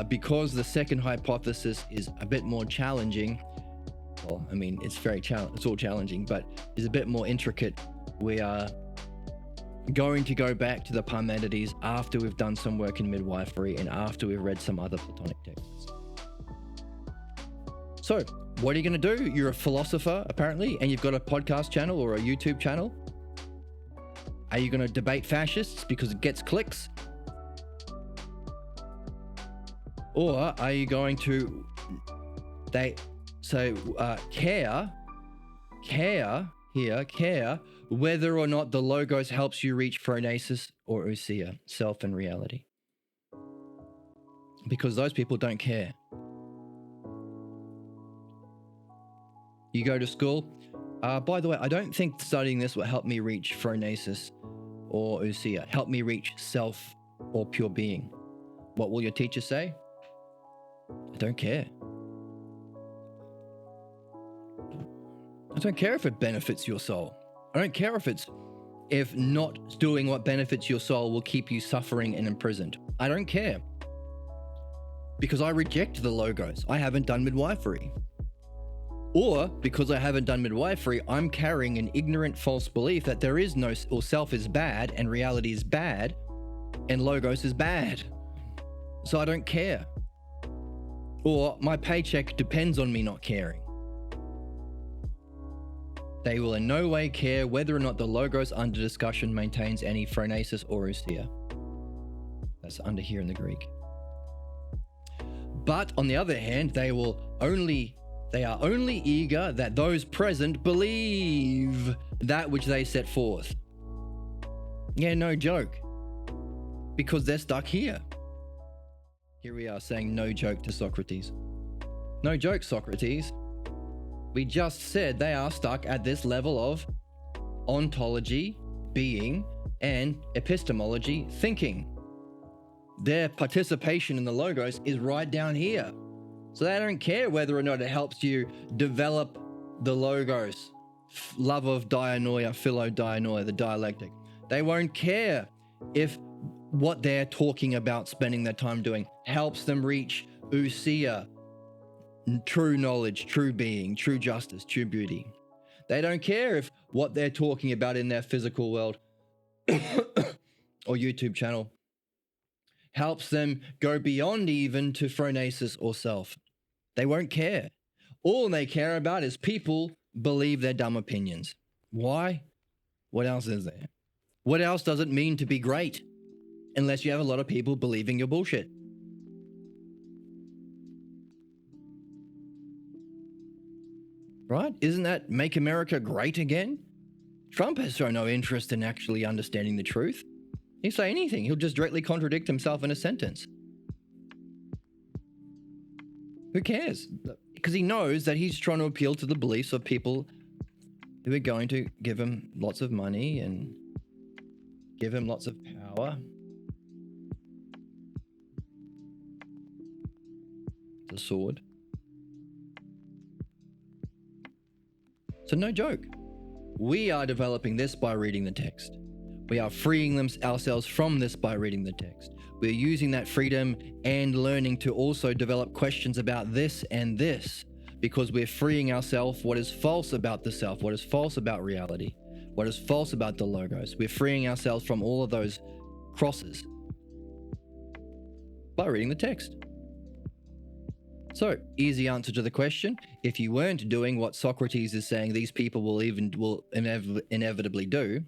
because the second hypothesis is a bit more challenging. Well, I mean, it's all challenging, but is a bit more intricate. We are going to go back to the Parmenides after we've done some work in midwifery and after we've read some other Platonic texts. So, what are you going to do? You're a philosopher, apparently, and you've got a podcast channel or a YouTube channel. Are you going to debate fascists because it gets clicks? Or are you going to care whether or not the Logos helps you reach phronesis or ousia, self and reality? Because those people don't care. You go to school. By the way, I don't think studying this will help me reach phronesis or ousia, help me reach self or pure being. What will your teacher say? I don't care. I don't care if it benefits your soul. I don't care if not doing what benefits your soul will keep you suffering and imprisoned. I don't care. Because I reject the Logos. I haven't done midwifery. Or because I haven't done midwifery, I'm carrying an ignorant false belief that there is no, or self is bad and reality is bad and Logos is bad. So I don't care. Or my paycheck depends on me not caring. They will in no way care whether or not the Logos under discussion maintains any phronesis or ousia. That's under here in the Greek. But on the other hand, they are only eager that those present believe that which they set forth. Yeah, no joke. Because they're stuck here. Here we are saying no joke to Socrates. No joke, Socrates. We just said they are stuck at this level of ontology, being, and epistemology, thinking. Their participation in the Logos is right down here. So they don't care whether or not it helps you develop the Logos, love of dianoia, philodianoia, the dialectic. They won't care if what they're talking about, spending their time doing, helps them reach ousia, true knowledge, true being, true justice, true beauty. They don't care if what they're talking about in their physical world or YouTube channel helps them go beyond even to phronesis or self. They won't care. All they care about is people believe their dumb opinions. Why? What else is there? What else does it mean to be great? Unless you have a lot of people believing your bullshit. Right? Isn't that make America great again? Trump has shown no interest in actually understanding the truth. He'll say anything. He'll just directly contradict himself in a sentence. Who cares? Because he knows that he's trying to appeal to the beliefs of people who are going to give him lots of money and give him lots of power. The sword. So no joke. We are developing this by reading the text. We are freeing ourselves from this by reading the text. We're using that freedom and learning to also develop questions about this and this, because we're freeing ourselves what is false about the self, what is false about reality, what is false about the Logos. We're freeing ourselves from all of those crosses by reading the text. So, easy answer to the question. If you weren't doing what Socrates is saying these people will inevitably do,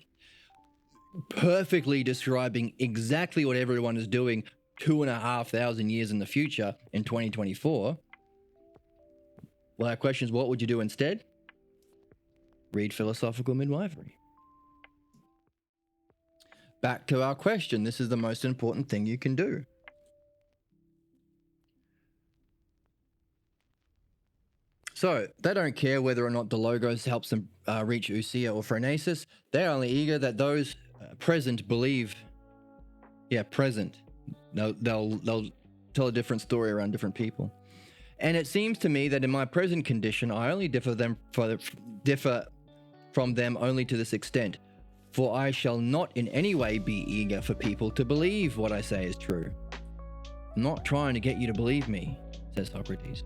perfectly describing exactly what everyone is doing 2,500 years in the future in 2024. Well, our question is, what would you do instead? Read philosophical midwifery. Back to our question. This is the most important thing you can do. So they don't care whether or not the Logos helps them reach ousia or phronesis. They're only eager that those present believe. Yeah, present. They'll tell a different story around different people. And it seems to me that in my present condition, I only differ from them only to this extent. For I shall not in any way be eager for people to believe what I say is true. I'm not trying to get you to believe me, says Socrates.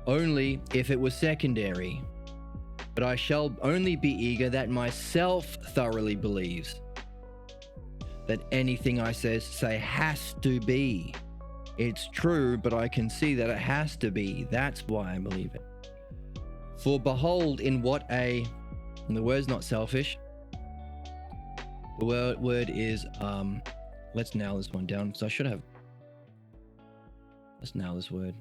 Only if it was secondary. But I shall only be eager that myself thoroughly believes. That anything I say has to be. It's true, but I can see that it has to be. That's why I believe it. For behold, and the word's not selfish. The word is, let's nail this one down. So let's nail this word.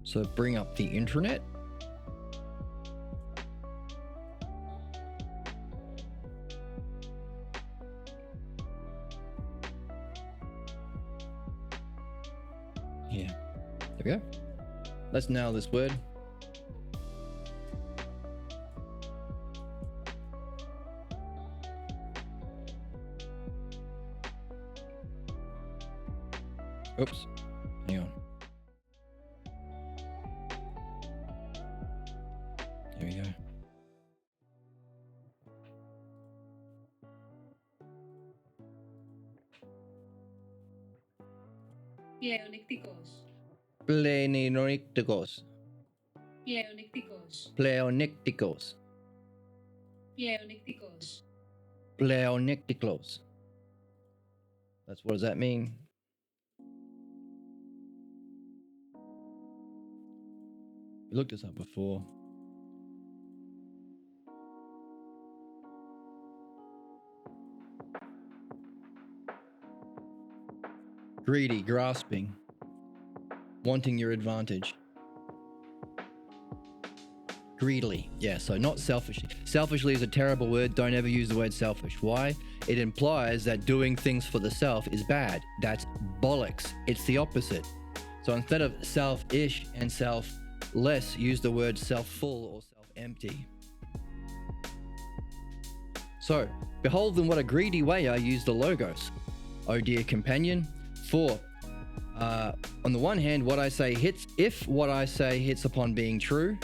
So bring up the internet. Yeah, there we go. Let's nail this word. Oops, hang on. There we go. Pleonecticos. Pleonecticos. Pleonecticos. Pleonecticos. Pleonecticos. Pleonecticos. What does that mean? We looked this up before. Greedy, grasping, wanting your advantage. Greedily, yeah, so not selfishly. Selfishly is a terrible word. Don't ever use the word selfish. Why? It implies that doing things for the self is bad. That's bollocks. It's the opposite. So instead of selfish and selfless, use the word self-full or self-empty. So, behold in what a greedy way I use the logos. O dear companion, for on the one hand, what I say hits upon being true,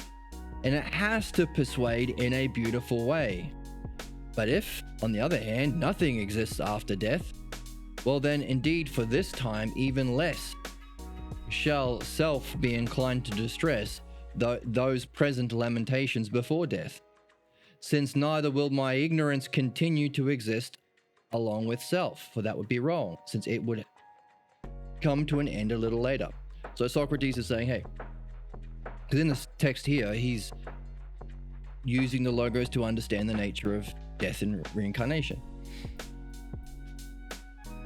and it has to persuade in a beautiful way. But if, on the other hand, nothing exists after death, well then indeed for this time even less shall self be inclined to distress those present lamentations before death, since neither will my ignorance continue to exist along with self, for that would be wrong, since it would come to an end a little later. So Socrates is saying, hey, because in this text here, he's using the logos to understand the nature of death and reincarnation.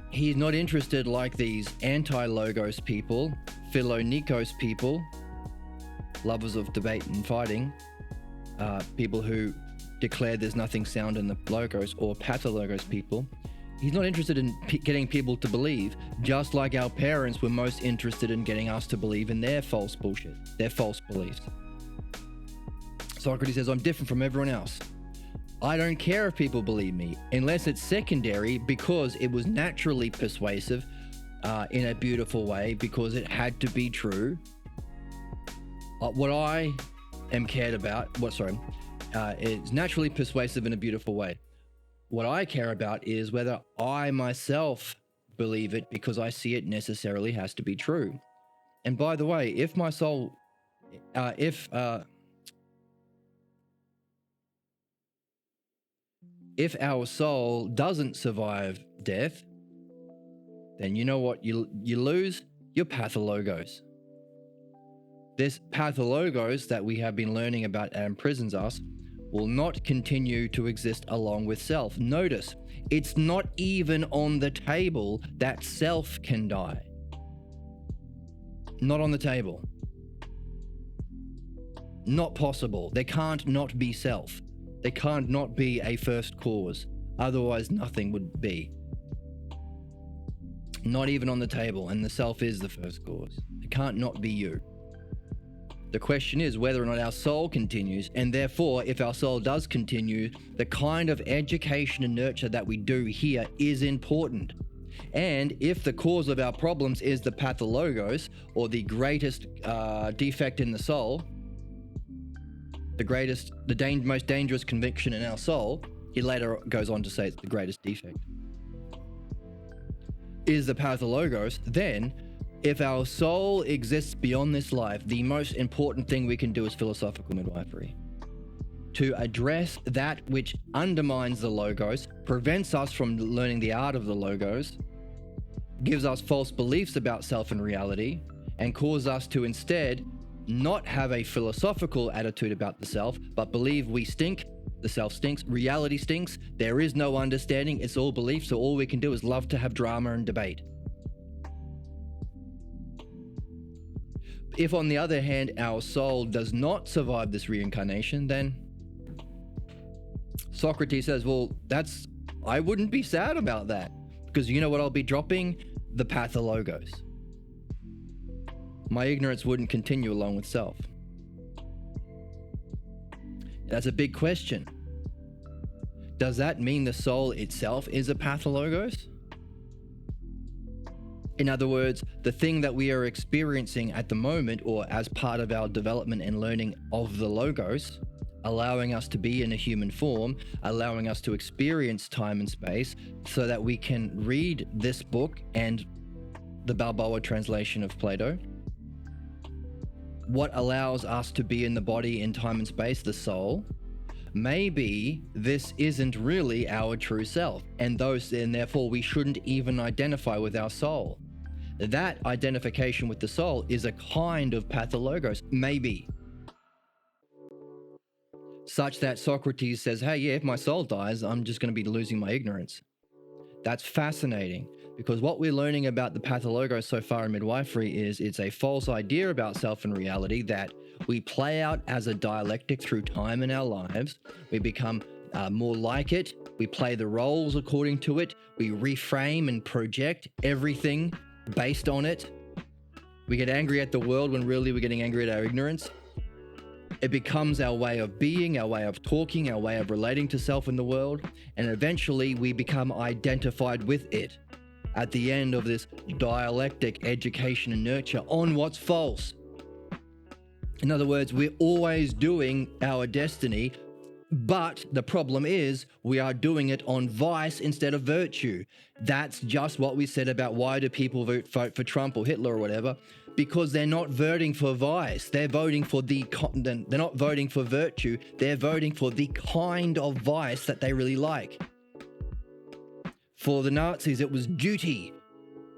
He's not interested like these anti-logos people, philonikos people, lovers of debate and fighting, people who declare there's nothing sound in the logos, or pathologos people. He's not interested in getting people to believe, just like our parents were most interested in getting us to believe in their false bullshit, their false beliefs. Socrates says, I'm different from everyone else. I don't care if people believe me, unless it's secondary because it was naturally persuasive in a beautiful way, because it had to be true. What I am cared about, it's naturally persuasive in a beautiful way. What I care about is whether I myself believe it because I see it necessarily has to be true. And by the way, if my soul, if our soul doesn't survive death, then you know what you lose? Your pathologos. This pathologos that we have been learning about and imprisons us will not continue to exist along with self. Notice, it's not even on the table that self can die. Not on the table. Not possible. There can't not be self. There can't not be a first cause. Otherwise, nothing would be. Not even on the table, and the self is the first cause. It can't not be you. The question is whether or not our soul continues, and therefore, if our soul does continue, the kind of education and nurture that we do here is important. And if the cause of our problems is the pathologos, or the greatest defect in the soul, most dangerous conviction in our soul, he later goes on to say it's the greatest defect, is the pathologos, then if our soul exists beyond this life, the most important thing we can do is philosophical midwifery. To address that which undermines the logos, prevents us from learning the art of the logos, gives us false beliefs about self and reality, and causes us to instead not have a philosophical attitude about the self, but believe we stink, the self stinks, reality stinks, there is no understanding, it's all belief, so all we can do is love to have drama and debate. If on the other hand, our soul does not survive this reincarnation, then Socrates says, well, I wouldn't be sad about that, because you know what I'll be dropping? The pathologos. My ignorance wouldn't continue along with self. That's a big question. Does that mean the soul itself is a pathologos? In other words, the thing that we are experiencing at the moment, or as part of our development and learning of the logos, allowing us to be in a human form, allowing us to experience time and space so that we can read this book and the Balboa translation of Plato. What allows us to be in the body in time and space, the soul, maybe this isn't really our true self, and therefore we shouldn't even identify with our soul. That identification with the soul is a kind of pathologos, maybe. Such that Socrates says, hey, yeah, if my soul dies, I'm just going to be losing my ignorance. That's fascinating, because what we're learning about the pathologos so far in midwifery is it's a false idea about self and reality that we play out as a dialectic through time in our lives. We become more like it. We play the roles according to it. We reframe and project everything based on it. We get angry at the world when really we're getting angry at our ignorance. It becomes our way of being, our way of talking, our way of relating to self in the world, and eventually we become identified with it at the end of this dialectic education and nurture on what's false. In other words, we're always doing our destiny, but the problem is we are doing it on vice instead of virtue. That's just what we said about why do people vote for Trump or Hitler or whatever, because they're not voting for vice. They're voting for they're not voting for virtue. They're voting for the kind of vice that they really like. For the Nazis, it was duty,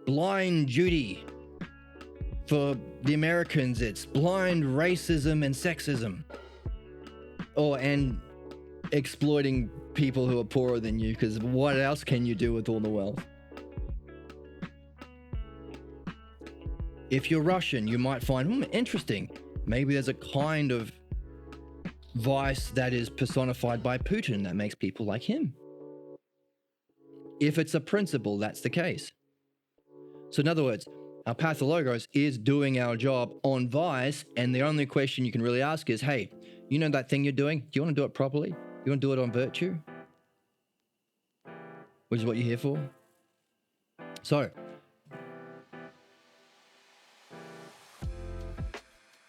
blind duty. For the Americans, it's blind racism and sexism. And exploiting people who are poorer than you, because what else can you do with all the wealth? If you're Russian, you might find, interesting, maybe there's a kind of vice that is personified by Putin that makes people like him. If it's a principle, that's the case. So in other words, our pathologos is doing our job on vice, and the only question you can really ask is, hey, you know that thing you're doing? Do you want to do it properly? You want to do it on virtue? Which is what you're here for? So,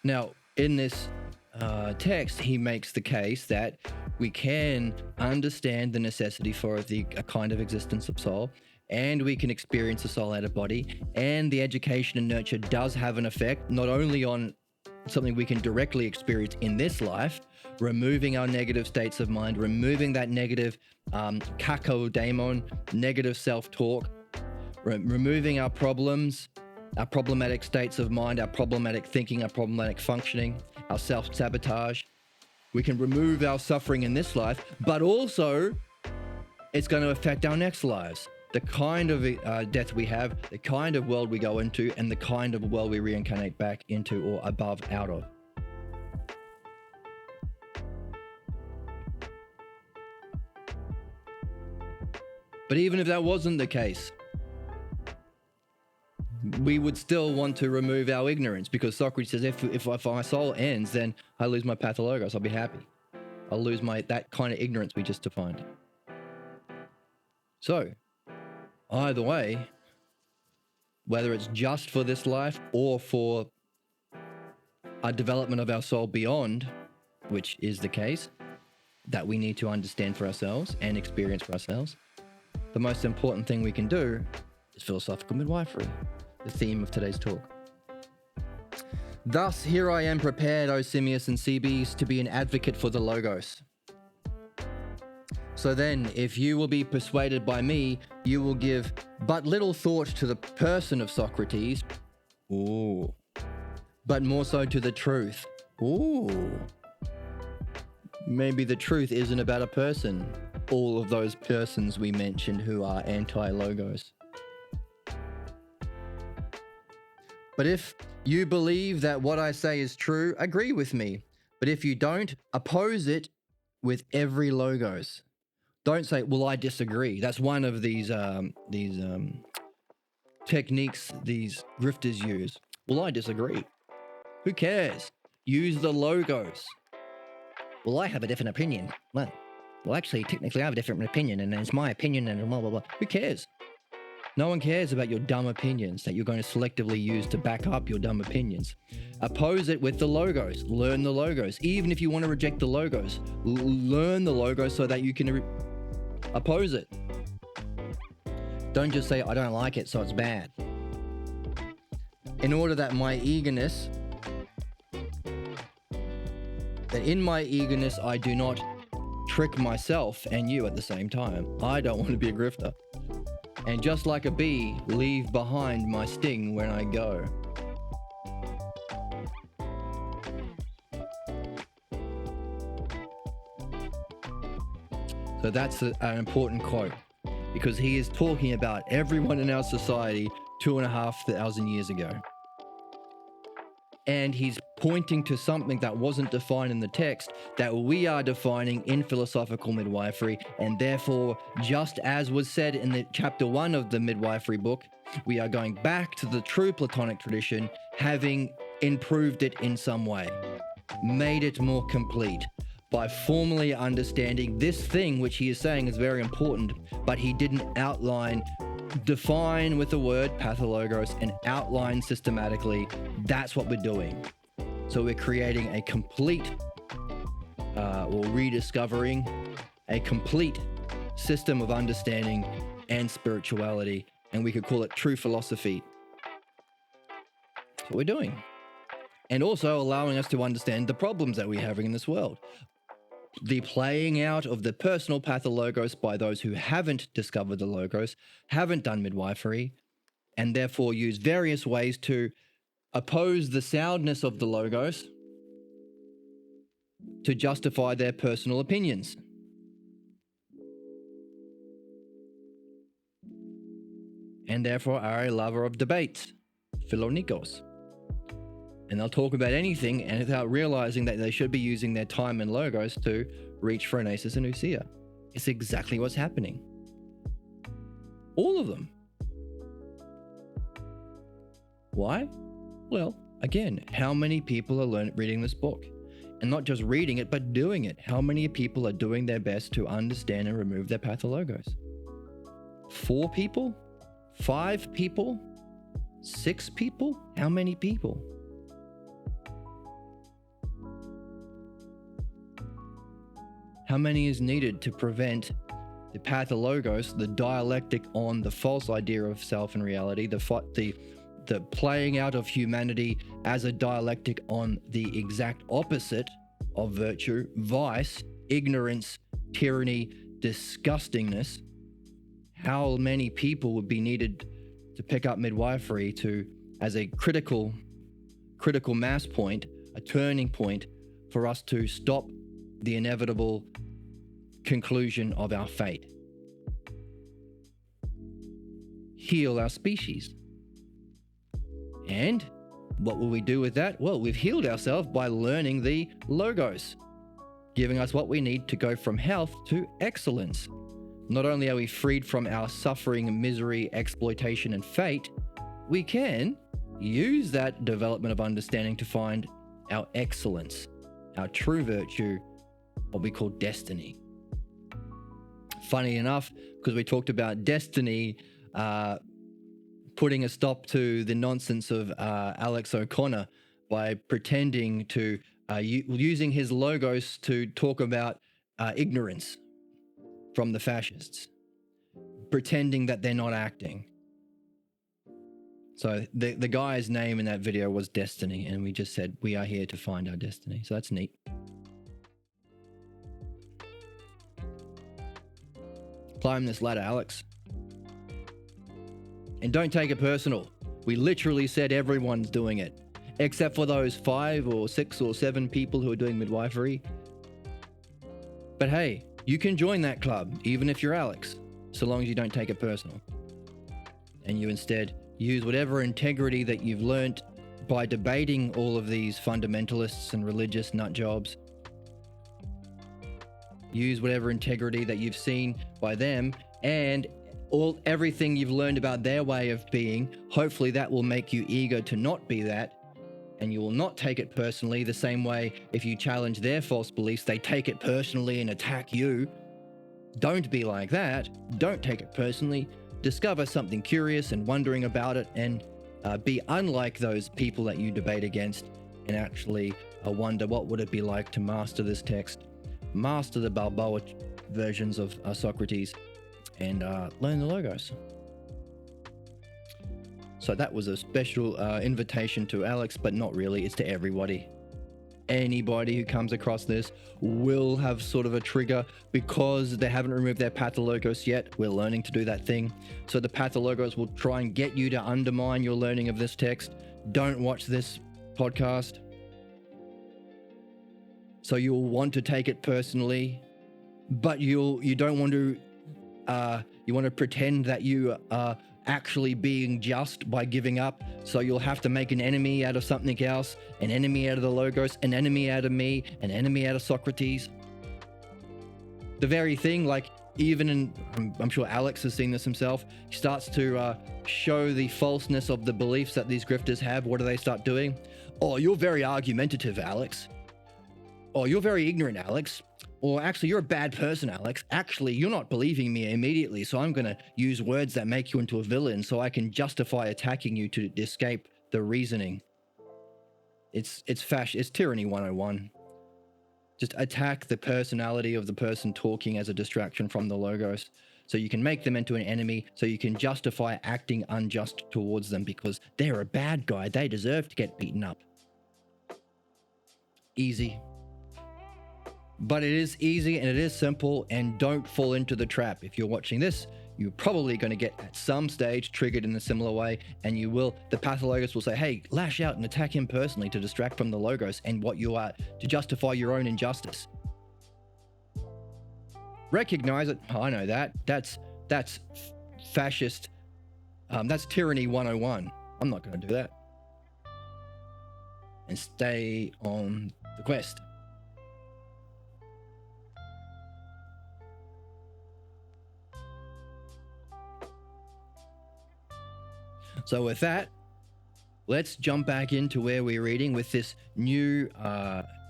now in this text, he makes the case that we can understand the necessity for a kind of existence of soul, and we can experience a soul out of body, and the education and nurture does have an effect not only on something we can directly experience in this life, removing our negative states of mind, removing that negative kakodaimon, negative self-talk, removing our problems, our problematic states of mind, our problematic thinking, our problematic functioning, our self-sabotage. We can remove our suffering in this life, but also it's going to affect our next lives. The kind of death we have, the kind of world we go into, and the kind of world we reincarnate back into or above out of. But even if that wasn't the case, we would still want to remove our ignorance, because Socrates says, if my soul ends, then I lose my pathologos. I'll be happy. I'll lose that kind of ignorance we just defined. So, either way, whether it's just for this life or for a development of our soul beyond, which is the case, that we need to understand for ourselves and experience for ourselves, the most important thing we can do is philosophical midwifery, the theme of today's talk. Thus, here I am prepared, O Simmias and Cebes, to be an advocate for the Logos. So then, if you will be persuaded by me, you will give but little thought to the person of Socrates, but more so to the truth. Maybe the truth isn't about a person. All of those persons we mentioned who are anti-Logos. But if you believe that what I say is true, agree with me. But if you don't, oppose it with every Logos. Don't say, well, I disagree. That's one of these techniques these grifters use. Well, I disagree. Who cares? Use the Logos. Well, I have a different opinion. Well, actually, technically, I have a different opinion, and it's my opinion, and blah, blah, blah. Who cares? No one cares about your dumb opinions that you're going to selectively use to back up your dumb opinions. Oppose it with the Logos. Learn the Logos. Even if you want to reject the Logos, learn the Logos so that you can oppose it. Don't just say, I don't like it, so it's bad. In order that in my eagerness, I do not trick myself and you at the same time. I don't want to be a grifter. And just like a bee, leave behind my sting when I go. So that's an important quote, because he is talking about everyone in our society 2,500 years ago. And he's pointing to something that wasn't defined in the text that we are defining in philosophical midwifery, and therefore, just as was said in the chapter 1 of the midwifery book, we are going back to the true Platonic tradition, having improved it in some way, made it more complete, by formally understanding this thing which he is saying is very important, but he didn't define with the word pathologos and outline systematically. That's what we're doing. So we're creating a complete, or rediscovering a complete system of understanding and spirituality, and we could call it true philosophy. That's what we're doing. And also allowing us to understand the problems that we're having in this world. The playing out of the personal pathologos by those who haven't discovered the Logos, haven't done midwifery, and therefore use various ways to oppose the soundness of the Logos to justify their personal opinions. And therefore are a lover of debates, philonikos. And they'll talk about anything and without realizing that they should be using their time and Logos to reach phronesis and ousia. It's exactly what's happening. All of them. Why? Well, again, how many people are reading this book? And not just reading it, but doing it. How many people are doing their best to understand and remove their pathologos? 4 people? 5 people? 6 people? How many people? How many is needed to prevent the pathologos, the dialectic on the false idea of self and reality, the playing out of humanity as a dialectic on the exact opposite of virtue, vice, ignorance, tyranny, disgustingness? How many people would be needed to pick up midwifery as a critical mass point, a turning point for us to stop the inevitable conclusion of our fate? Heal our species. And what will we do with that? Well, we've healed ourselves by learning the Logos, giving us what we need to go from health to excellence. Not only are we freed from our suffering, misery, exploitation, and fate, we can use that development of understanding to find our excellence, our true virtue, what we call destiny. Funny enough, because we talked about destiny, putting a stop to the nonsense of Alex O'Connor by pretending to, using his logos to talk about ignorance from the fascists, pretending that they're not acting. So the guy's name in that video was Destiny, and we just said, we are here to find our destiny. So that's neat. Climb this ladder, Alex. And don't take it personal. We literally said everyone's doing it, except for those 5 or 6 or 7 people who are doing midwifery. But hey, you can join that club, even if you're Alex, so long as you don't take it personal. And you instead use whatever integrity that you've learnt by debating all of these fundamentalists and religious nut jobs. Use whatever integrity that you've seen by them and everything you've learned about their way of being. Hopefully that will make you eager to not be that, and you will not take it personally the same way if you challenge their false beliefs, they take it personally and attack you. Don't be like that. Don't take it personally. Discover something curious and wondering about it, and be unlike those people that you debate against, and actually wonder what would it be like to master this text, master the Balboa versions of Socrates, and learn the logos. So that was a special invitation to Alex, but not really. It's to everybody. Anybody who comes across this will have sort of a trigger because they haven't removed their Pathologos yet. We're learning to do that thing. So the Pathologos will try and get you to undermine your learning of this text. Don't watch this podcast. So you'll want to take it personally, but you don't want to, you want to pretend that you are actually being just by giving up. So you'll have to make an enemy out of something else, an enemy out of the logos, an enemy out of me, an enemy out of Socrates. The very thing, like even in, I'm sure Alex has seen this himself, he starts to show the falseness of the beliefs that these grifters have. What do they start doing? Oh, you're very argumentative, Alex. Oh, you're very ignorant, Alex. Or actually, you're a bad person, Alex. Actually, you're not believing me immediately, so I'm going to use words that make you into a villain so I can justify attacking you to escape the reasoning. It's tyranny 101. Just attack the personality of the person talking as a distraction from the logos, so you can make them into an enemy, so you can justify acting unjust towards them because they're a bad guy. They deserve to get beaten up. Easy. But it is easy and it is simple, and don't fall into the trap. If you're watching this, you're probably going to get at some stage triggered in a similar way, and the Pathologos will say, hey, lash out and attack him personally to distract from the logos and what you are, to justify your own injustice. Recognize it. I know that. That's fascist. That's tyranny 101. I'm not going to do that. And stay on the quest. So with that, let's jump back into where we're reading with this new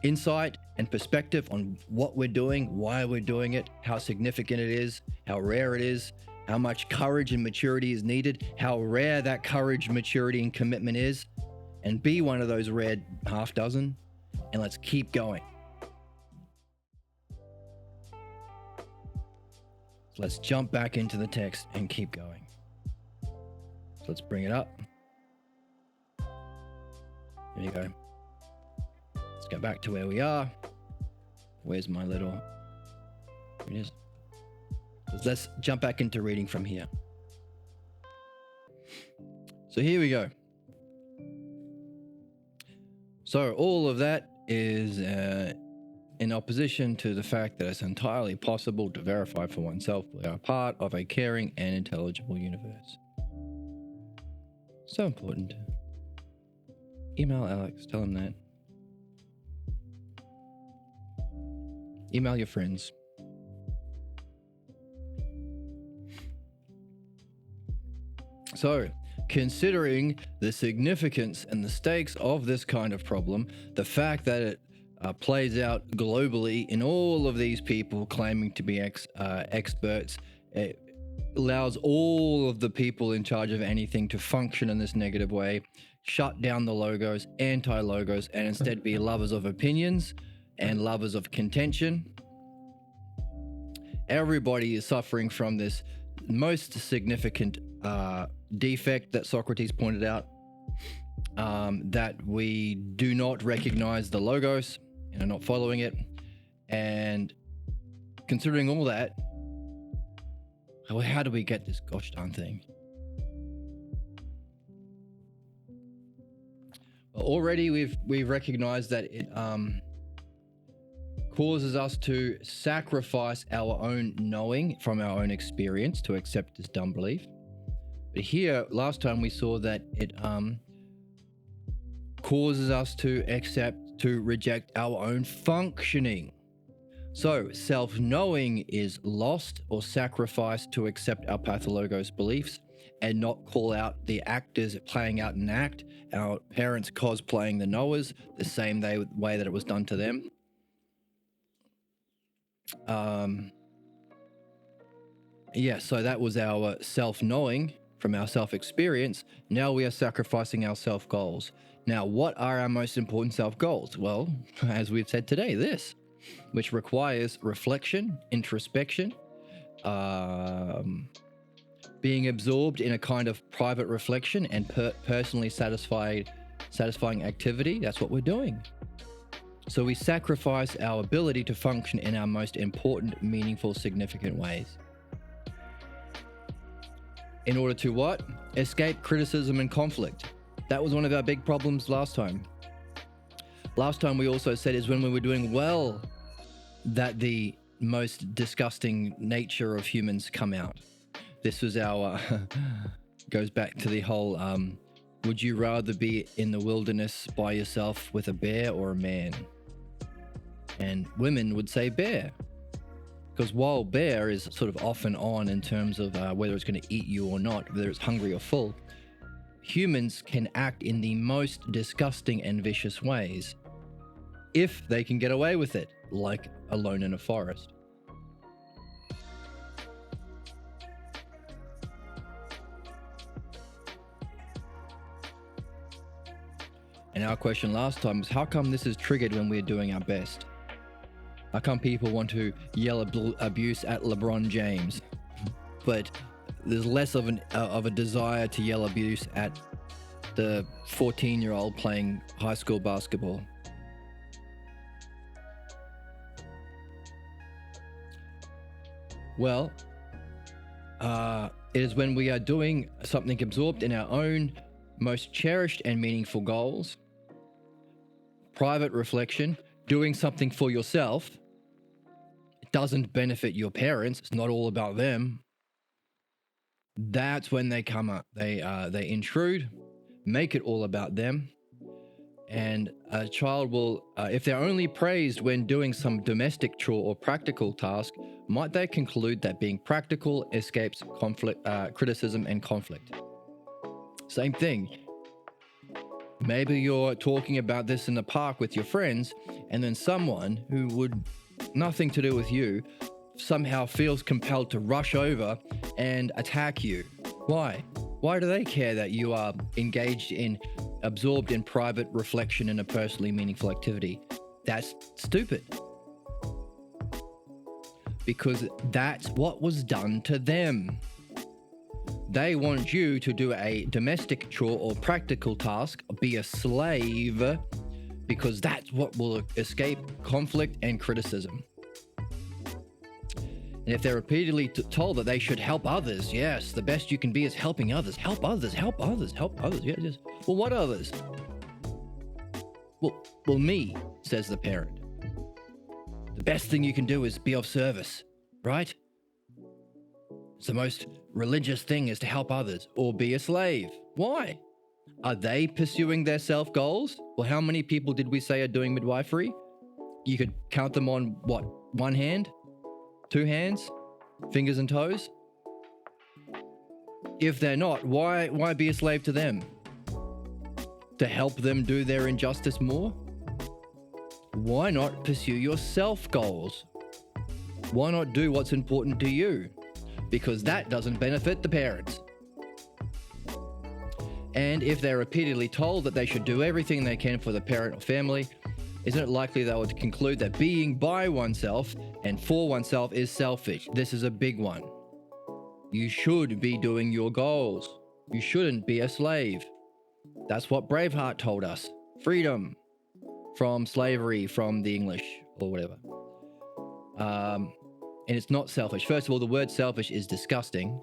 insight and perspective on what we're doing, why we're doing it, how significant it is, how rare it is, how much courage and maturity is needed, how rare that courage, maturity, and commitment is, and be one of those rare half dozen, and let's keep going. So let's jump back into the text and keep going. So let's bring it up. There you go. Let's go back to where we are. Where's my little... Here it is. So let's jump back into reading from here. So here we go. So all of that is in opposition to the fact that it's entirely possible to verify for oneself we are part of a caring and intelligible universe. So important. Email Alex, tell him that. Email your friends. So, considering the significance and the stakes of this kind of problem, the fact that it plays out globally in all of these people claiming to be experts, it allows all of the people in charge of anything to function in this negative way, shut down the logos, anti-logos, and instead be lovers of opinions and lovers of contention. Everybody is suffering from this most significant defect that Socrates pointed out, that we do not recognize the logos and are not following it. And considering all that, how do we get this gosh darn thing? Well, already we've recognized that it causes us to sacrifice our own knowing from our own experience to accept this dumb belief. But here, last time we saw that it causes us to reject our own functioning. So self-knowing is lost or sacrificed to accept our pathologos beliefs and not call out the actors playing out an act, our parents cosplaying the knowers the same way that it was done to them. So that was our self-knowing from our self-experience. Now we are sacrificing our self-goals. Now, what are our most important self-goals? Well, as we've said today, this, which requires reflection, introspection, being absorbed in a kind of private reflection and personally satisfying activity. That's what we're doing. So we sacrifice our ability to function in our most important, meaningful, significant ways. In order to what? Escape criticism and conflict. That was one of our big problems last time. Last time we also said is when we were doing well that the most disgusting nature of humans come out. This was our, goes back to the whole, would you rather be in the wilderness by yourself with a bear or a man? And women would say bear. Because while bear is sort of off and on in terms of whether it's going to eat you or not, whether it's hungry or full, humans can act in the most disgusting and vicious ways if they can get away with it, like alone in a forest. And our question last time was, how come this is triggered when we're doing our best? How come people want to yell abuse at LeBron James, but there's less of a desire to yell abuse at the 14-year-old playing high school basketball? Well, it is when we are doing something absorbed in our own most cherished and meaningful goals, private reflection, doing something for yourself. It doesn't benefit your parents. It's not all about them. That's when they come up. They intrude, make it all about them. And a child will, if they're only praised when doing some domestic chore or practical task, might they conclude that being practical escapes conflict, criticism and conflict? Same thing. Maybe you're talking about this in the park with your friends, and then someone who would nothing to do with you somehow feels compelled to rush over and attack you. Why? Why do they care that you are absorbed in private reflection in a personally meaningful activity? That's stupid. Because that's what was done to them. They want you to do a domestic chore or practical task, be a slave, because that's what will escape conflict and criticism. And if they're repeatedly told that they should help others, yes, the best you can be is helping others. Help others, help others, help others. Yes. Well, what others? Well, me, says the parent. The best thing you can do is be of service, right? It's the most religious thing is to help others or be a slave. Why? Are they pursuing their self-goals? Well, how many people did we say are doing midwifery? You could count them on, what, one hand? Two hands? Fingers and toes? If they're not, why be a slave to them? To help them do their injustice more? Why not pursue your self goals? Why not do what's important to you? Because that doesn't benefit the parents. And if they're repeatedly told that they should do everything they can for the parent or family, isn't it likely they would conclude that being by oneself and for oneself is selfish? This is a big one. You should be doing your goals. You shouldn't be a slave. That's what Braveheart told us. Freedom from slavery, from the English or whatever. And it's not selfish. First of all, the word selfish is disgusting.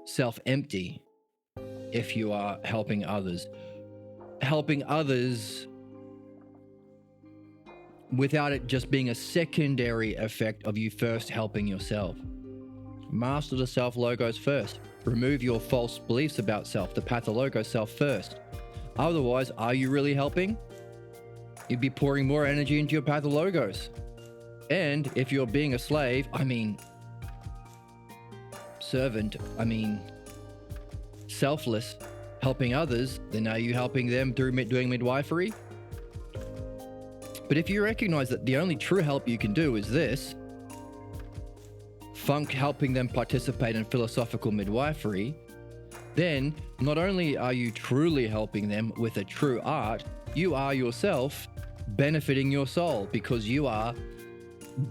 Self-empty if you are helping others. Helping others without it just being a secondary effect of you first helping yourself. Master the self-logos first. Remove your false beliefs about self, the pathologos self first. Otherwise, are you really helping? You'd be pouring more energy into your pathologos. And if you're being a slave, servant, selfless, helping others, then are you helping them through doing midwifery? But if you recognize that the only true help you can do is this, helping them participate in philosophical midwifery, then not only are you truly helping them with a true art, you are yourself benefiting your soul because you are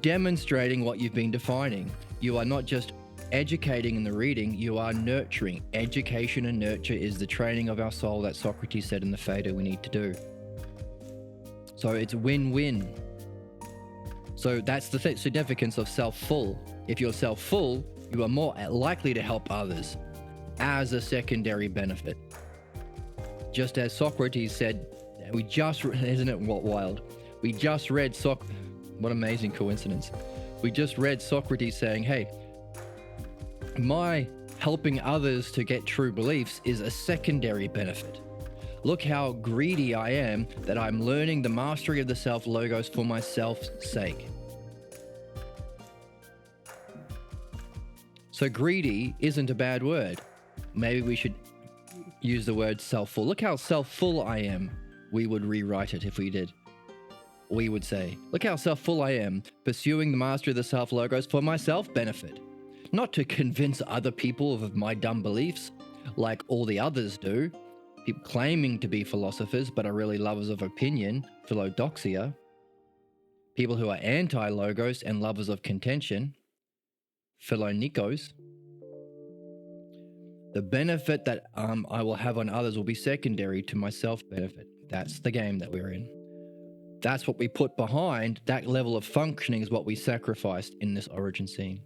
demonstrating what you've been defining. You are not just educating in the reading, you are nurturing. Education and nurture is the training of our soul that Socrates said in the Phaedo we need to do. So it's win-win. So that's the significance of self-full. If you're self-full, you are more likely to help others as a secondary benefit. Just as Socrates said, isn't it what wild? We just read what amazing coincidence. We just read Socrates saying, hey, my helping others to get true beliefs is a secondary benefit. Look how greedy I am that I'm learning the mastery of the self-logos for myself's sake. So greedy isn't a bad word. Maybe we should use the word self-full. Look how self-full I am. We would rewrite it if we did. We would say, look how self-full I am, pursuing the mastery of the self-logos for my self-benefit. Not to convince other people of my dumb beliefs, like all the others do. People claiming to be philosophers, but are really lovers of opinion, philodoxia. People who are anti-logos and lovers of contention, philonikos. The benefit that I will have on others will be secondary to my self-benefit. That's the game that we're in. That's what we put behind. That level of functioning is what we sacrificed in this origin scene.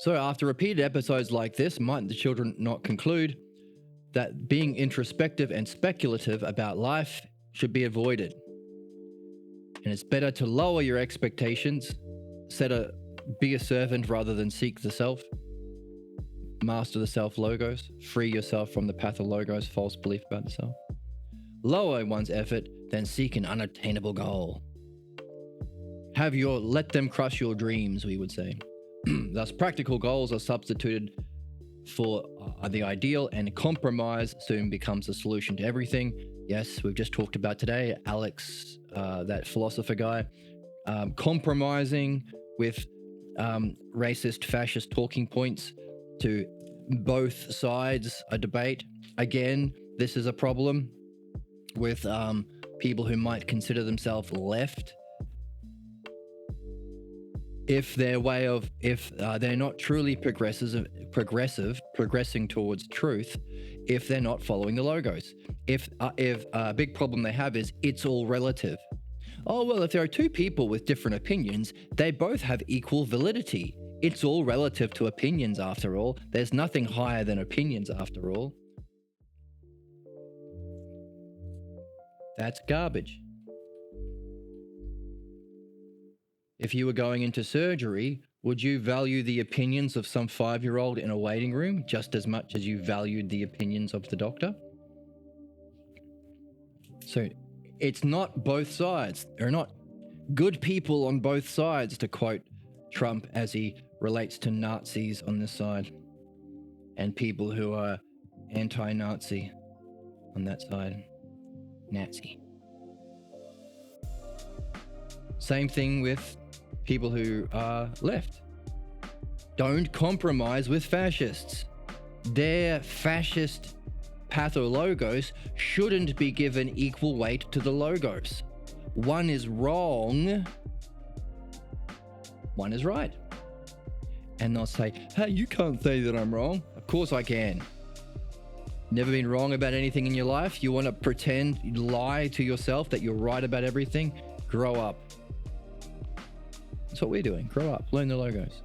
So after repeated episodes like this, might the children not conclude that being introspective and speculative about life should be avoided? And it's better to lower your expectations, be a servant rather than seek the self. Master the self-logos, free yourself from the pathologos, false belief about the self. Lower one's effort than seek an unattainable goal. Let them crush your dreams, we would say. Thus, practical goals are substituted for the ideal, and compromise soon becomes a solution to everything. Yes, we've just talked about today, Alex, that philosopher guy, compromising with racist, fascist talking points to both sides a debate. Again, this is a problem with people who might consider themselves left. If they're not truly progressing towards truth, if they're not following the logos. If a big problem they have is it's all relative. Oh, well, if there are two people with different opinions, they both have equal validity. It's all relative to opinions after all. There's nothing higher than opinions after all. That's garbage. If you were going into surgery, would you value the opinions of some 5-year-old in a waiting room just as much as you valued the opinions of the doctor? So it's not both sides. There are not good people on both sides, to quote Trump as he relates to Nazis on this side, and people who are anti-Nazi on that side. Nazi. Same thing with people who are left. Don't compromise with fascists. Their fascist pathologos shouldn't be given equal weight to the logos. One is wrong, one is right. And they'll say, hey, you can't say that I'm wrong. Of course I can. Never been wrong about anything in your life? You want to pretend, lie to yourself that you're right about everything? Grow up. That's what we're doing. Grow up, learn the logos.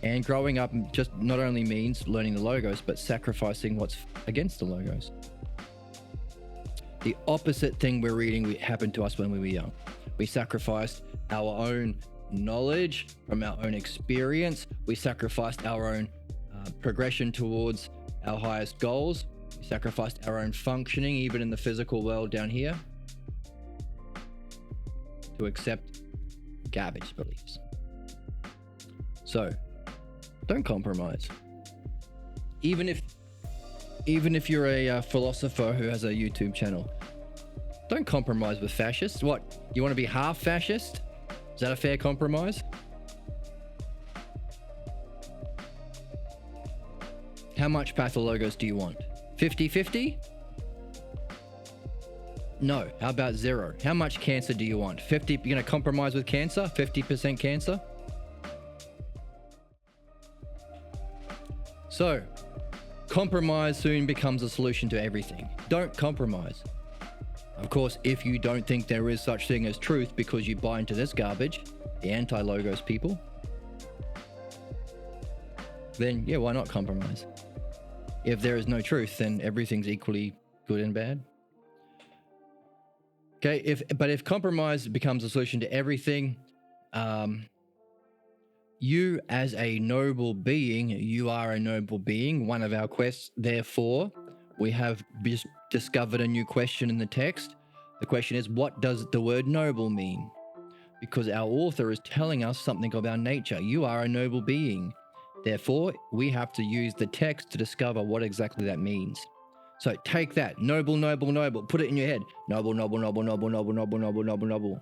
And growing up just not only means learning the logos, but sacrificing what's against the logos. The opposite thing we're reading happened to us when we were young. We sacrificed our own knowledge from our own experience. We sacrificed our own progression towards our highest goals. We sacrificed our own functioning, even in the physical world down here, to accept garbage beliefs. So, don't compromise. Even if you're a philosopher who has a YouTube channel, don't compromise with fascists. What, you want to be half fascist? Is that a fair compromise? How much pathologos do you want? 50-50? No. How about 0? How much cancer do you want? 50? You're going to compromise with cancer? 50% cancer? So, compromise soon becomes a solution to everything. Don't compromise. Of course, if you don't think there is such thing as truth because you buy into this garbage, the anti-logos people, then yeah, why not compromise? If there is no truth, then everything's equally good and bad. Okay, if compromise becomes a solution to everything, you as a noble being, you are a noble being. One of our quests, therefore, we have discovered a new question in the text. The question is, what does the word noble mean? Because our author is telling us something of our nature. You are a noble being. Therefore, we have to use the text to discover what exactly that means. So take that, noble, noble, noble, put it in your head. Noble, noble, noble, noble, noble, noble, noble, noble, noble.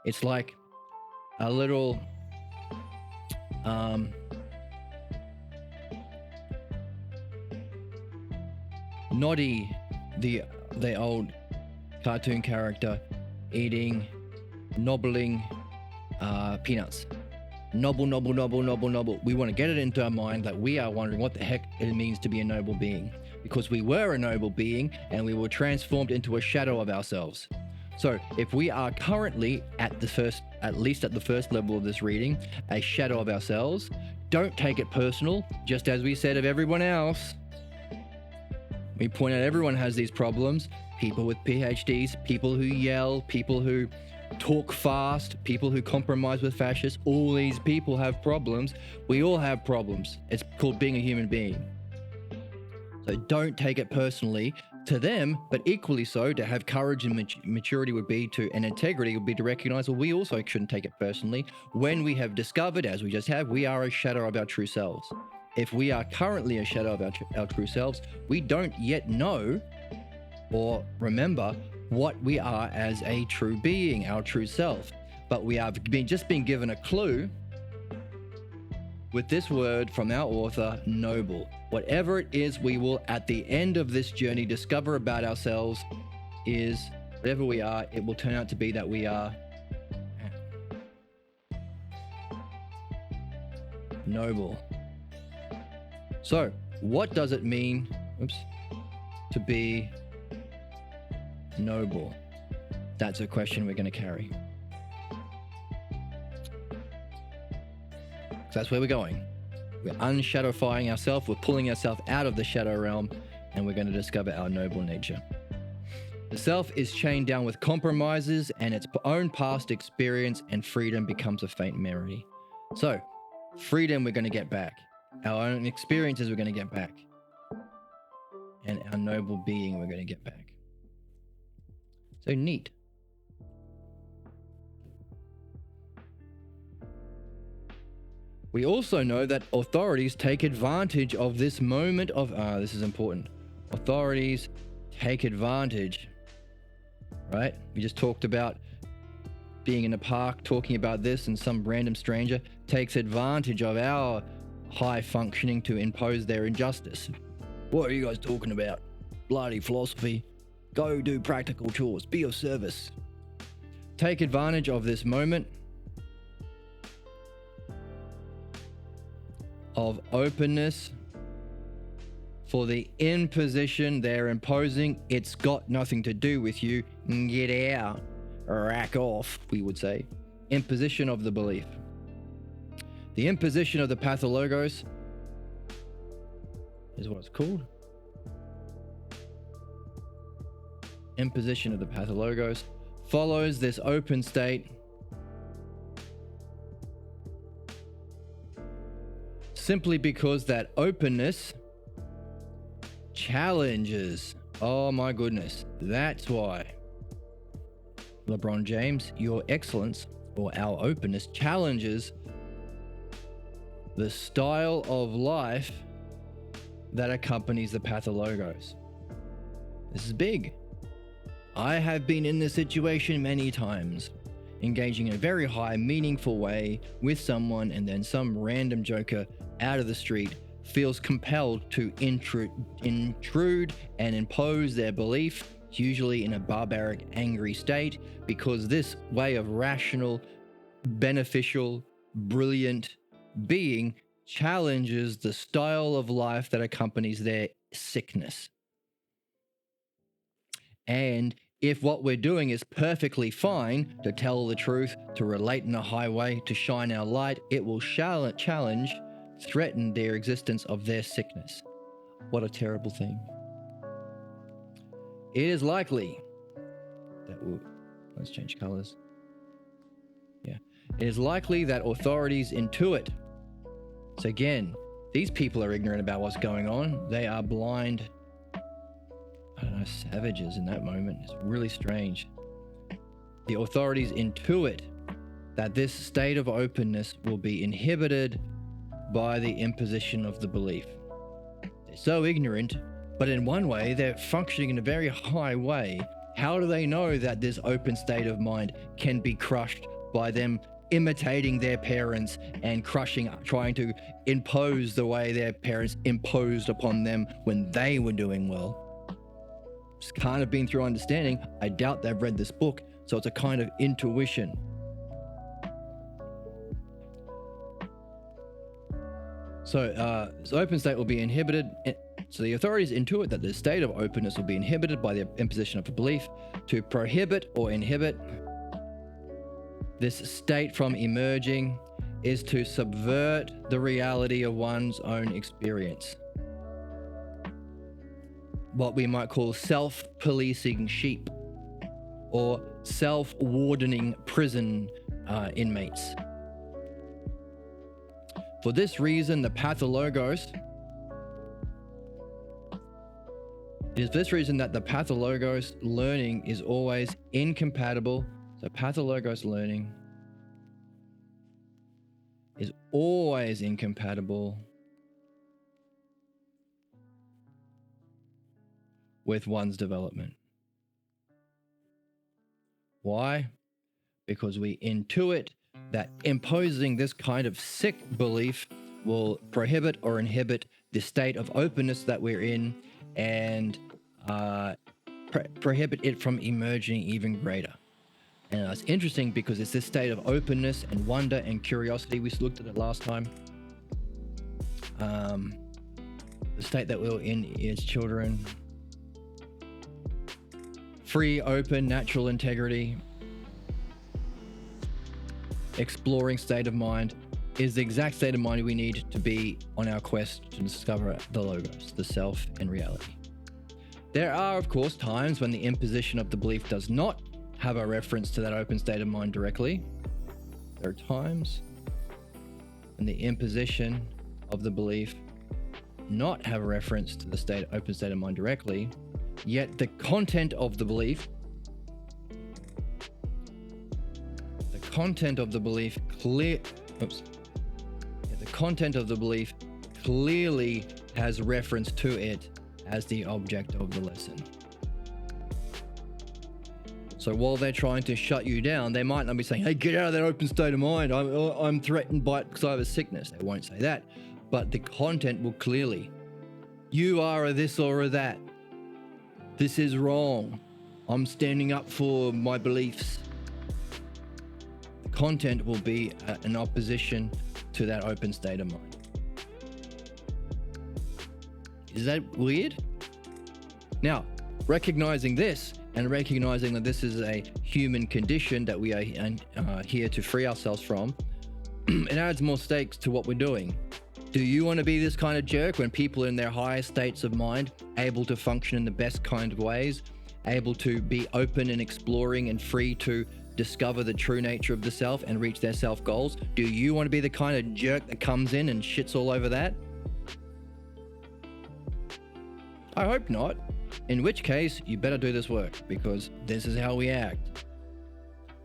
It's like a little, Noddy, the old cartoon character, eating, nobbling peanuts. Nobble, nobble, nobble, nobble, nobble. We want to get it into our mind that we are wondering what the heck it means to be a noble being. Because we were a noble being and we were transformed into a shadow of ourselves. So if we are currently at least at the first level of this reading, a shadow of ourselves, don't take it personal, just as we said of everyone else. We point out everyone has these problems. People with PhDs, people who yell, people who talk fast, people who compromise with fascists. All these people have problems. We all have problems. It's called being a human being. So don't take it personally to them, but equally so, to have courage and maturity would be to, and integrity would be to recognize, well, we also shouldn't take it personally when we have discovered, as we just have, we are a shadow of our true selves. If we are currently a shadow of our true selves, we don't yet know or remember what we are as a true being, our true self. But we have just been given a clue with this word from our author, noble. Whatever it is, we will, at the end of this journey, discover about ourselves is, whatever we are, it will turn out to be that we are noble. So, what does it mean, to be noble? That's a question we're going to carry. So that's where we're going. We're unshadowifying ourselves, we're pulling ourselves out of the shadow realm, and we're going to discover our noble nature. The self is chained down with compromises and its own past experience, and freedom becomes a faint memory. So, freedom we're going to get back. Our own experiences we're going to get back. And our noble being we're going to get back. So neat. We also know that authorities take advantage of this moment of, this is important. Authorities take advantage, right? We just talked about being in a park, talking about this, and some random stranger takes advantage of our high functioning to impose their injustice. What are you guys talking about? Bloody philosophy. Go do practical chores. Be of service. Take advantage of this moment of openness for the imposition they're imposing. It's got nothing to do with you. Get out. Rack off, we would say. Imposition of the belief. The imposition of the pathologos is what it's called. Imposition of the pathologos follows this open state simply because that openness challenges. Oh my goodness, that's why. LeBron James, your excellence or our openness challenges the style of life that accompanies the pathologos. This is big. I have been in this situation many times, engaging in a very high, meaningful way with someone, and then some random joker out of the street feels compelled to intrude and impose their belief, usually in a barbaric, angry state, because this way of rational, beneficial, brilliant being challenges the style of life that accompanies their sickness. And if what we're doing is perfectly fine, to tell the truth, to relate in a high way, to shine our light, it will challenge, threaten their existence of their sickness. What a terrible thing. It is likely that let's change colors. Yeah. It is likely that authorities intuit. So again, these people are ignorant about what's going on. They are blind, I don't know, savages in that moment. It's really strange. The authorities intuit that this state of openness will be inhibited by the imposition of the belief. They're so ignorant, but in one way, they're functioning in a very high way. How do they know that this open state of mind can be crushed by them imitating their parents and trying to impose the way their parents imposed upon them when they were doing well? It's kind of been through understanding. I doubt they've read this book, so it's a kind of intuition. So open state will be inhibited. So the authorities intuit that the state of openness will be inhibited by the imposition of a belief. To prohibit or inhibit this state from emerging is to subvert the reality of one's own experience. What we might call self-policing sheep or self-wardening prison inmates. For this reason, the pathologos, it is this reason that the pathologos learning is always incompatible. So pathologos learning is always incompatible with one's development. Why? Because we intuit that imposing this kind of sick belief will prohibit or inhibit the state of openness that we're in, and prohibit it from emerging even greater. And it's interesting because it's this state of openness and wonder and curiosity. We looked at it last time. The state that we were in as children. Free, open, natural integrity. Exploring state of mind is the exact state of mind we need to be on our quest to discover the logos, the self and reality. There are, of course, times when the imposition of the belief does not have a reference to that open state of mind directly. There are times when the imposition of the belief not have a reference to the open state of mind directly, yet the content of the belief, content of the belief clearly has reference to it as the object of the lesson. So while they're trying to shut you down, they might not be saying, hey, get out of that open state of mind. I'm threatened by it because I have a sickness. They won't say that. But the content will clearly, you are a this or a that. This is wrong. I'm standing up for my beliefs. The content will be an opposition to that open state of mind. Is that weird? Now, recognizing this and recognizing that this is a human condition that we are here to free ourselves from, it adds more stakes to what we're doing. Do you want to be this kind of jerk when people in their highest states of mind, able to function in the best kind of ways, able to be open and exploring and free to discover the true nature of the self and reach their self goals? Do you want to be the kind of jerk that comes in and shits all over that? I hope not. In which case, you better do this work, because this is how we act.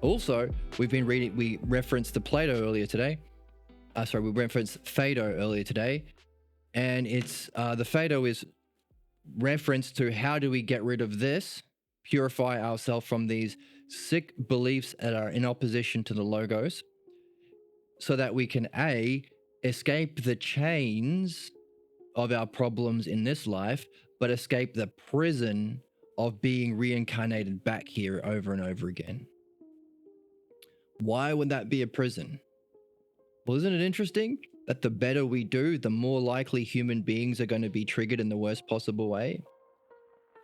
Also, we referenced the Plato earlier today. We referenced Phaedo earlier today. And it's the Phaedo is reference to how do we get rid of this, purify ourselves from these sick beliefs that are in opposition to the Logos, so that we can escape the chains of our problems in this life, but escape the prison of being reincarnated back here over and over again. Why would that be a prison? Well, isn't it interesting that the better we do, the more likely human beings are going to be triggered in the worst possible way?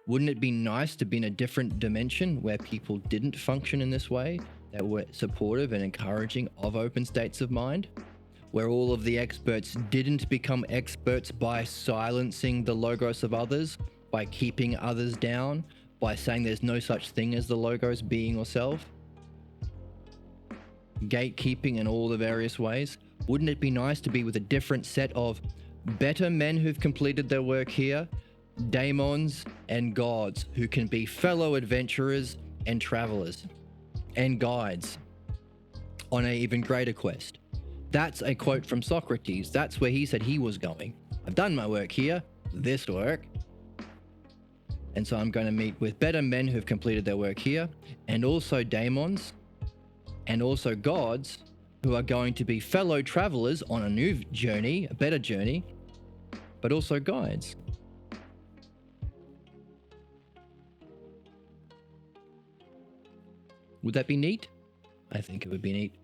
Wouldn't it be nice to be in a different dimension where people didn't function in this way, that were supportive and encouraging of open states of mind? Where all of the experts didn't become experts by silencing the Logos of others, by keeping others down, by saying there's no such thing as the Logos, being or self? Gatekeeping in all the various ways. Wouldn't it be nice to be with a different set of better men who've completed their work here, daemons and gods who can be fellow adventurers and travelers and guides on an even greater quest? That's a quote from Socrates. That's where he said he was going. I've done my work here, this work. And so I'm going to meet with better men who've completed their work here, and also daemons, and also gods who are going to be fellow travelers on a new journey, a better journey, but also guides. Would that be neat? I think it would be neat.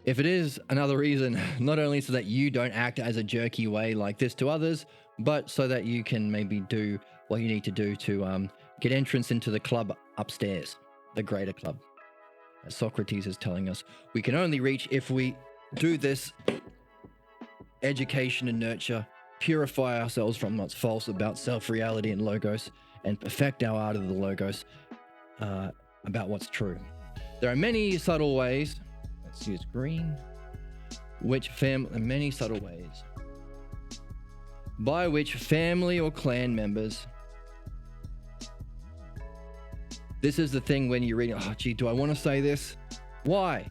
If it is, another reason, not only so that you don't act as a jerky way like this to others, but so that you can maybe do what you need to do to get entrance into the club upstairs, the greater club. As Socrates is telling us, we can only reach if we do this education and nurture, purify ourselves from what's false about self-reality and Logos, and perfect our art of the Logos about what's true. There are many subtle ways. Let's use green. Many subtle ways by which family or clan members. This is the thing when you're reading, oh gee, do I want to say this? Why?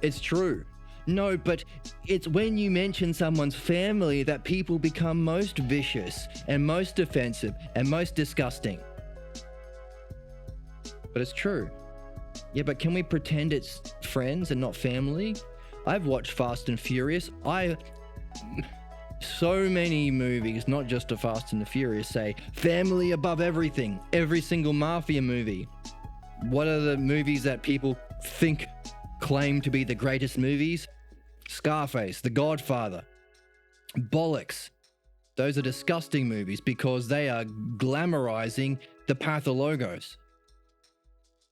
It's true. No, but it's when you mention someone's family that people become most vicious and most offensive and most disgusting. But it's true. Yeah, but can we pretend it's friends and not family? I've watched Fast and Furious. So many movies, not just the Fast and the Furious, say family above everything. Every single mafia movie. What are the movies that people claim to be the greatest movies? Scarface, The Godfather. Bollocks. Those are disgusting movies because they are glamorizing the Pathologos.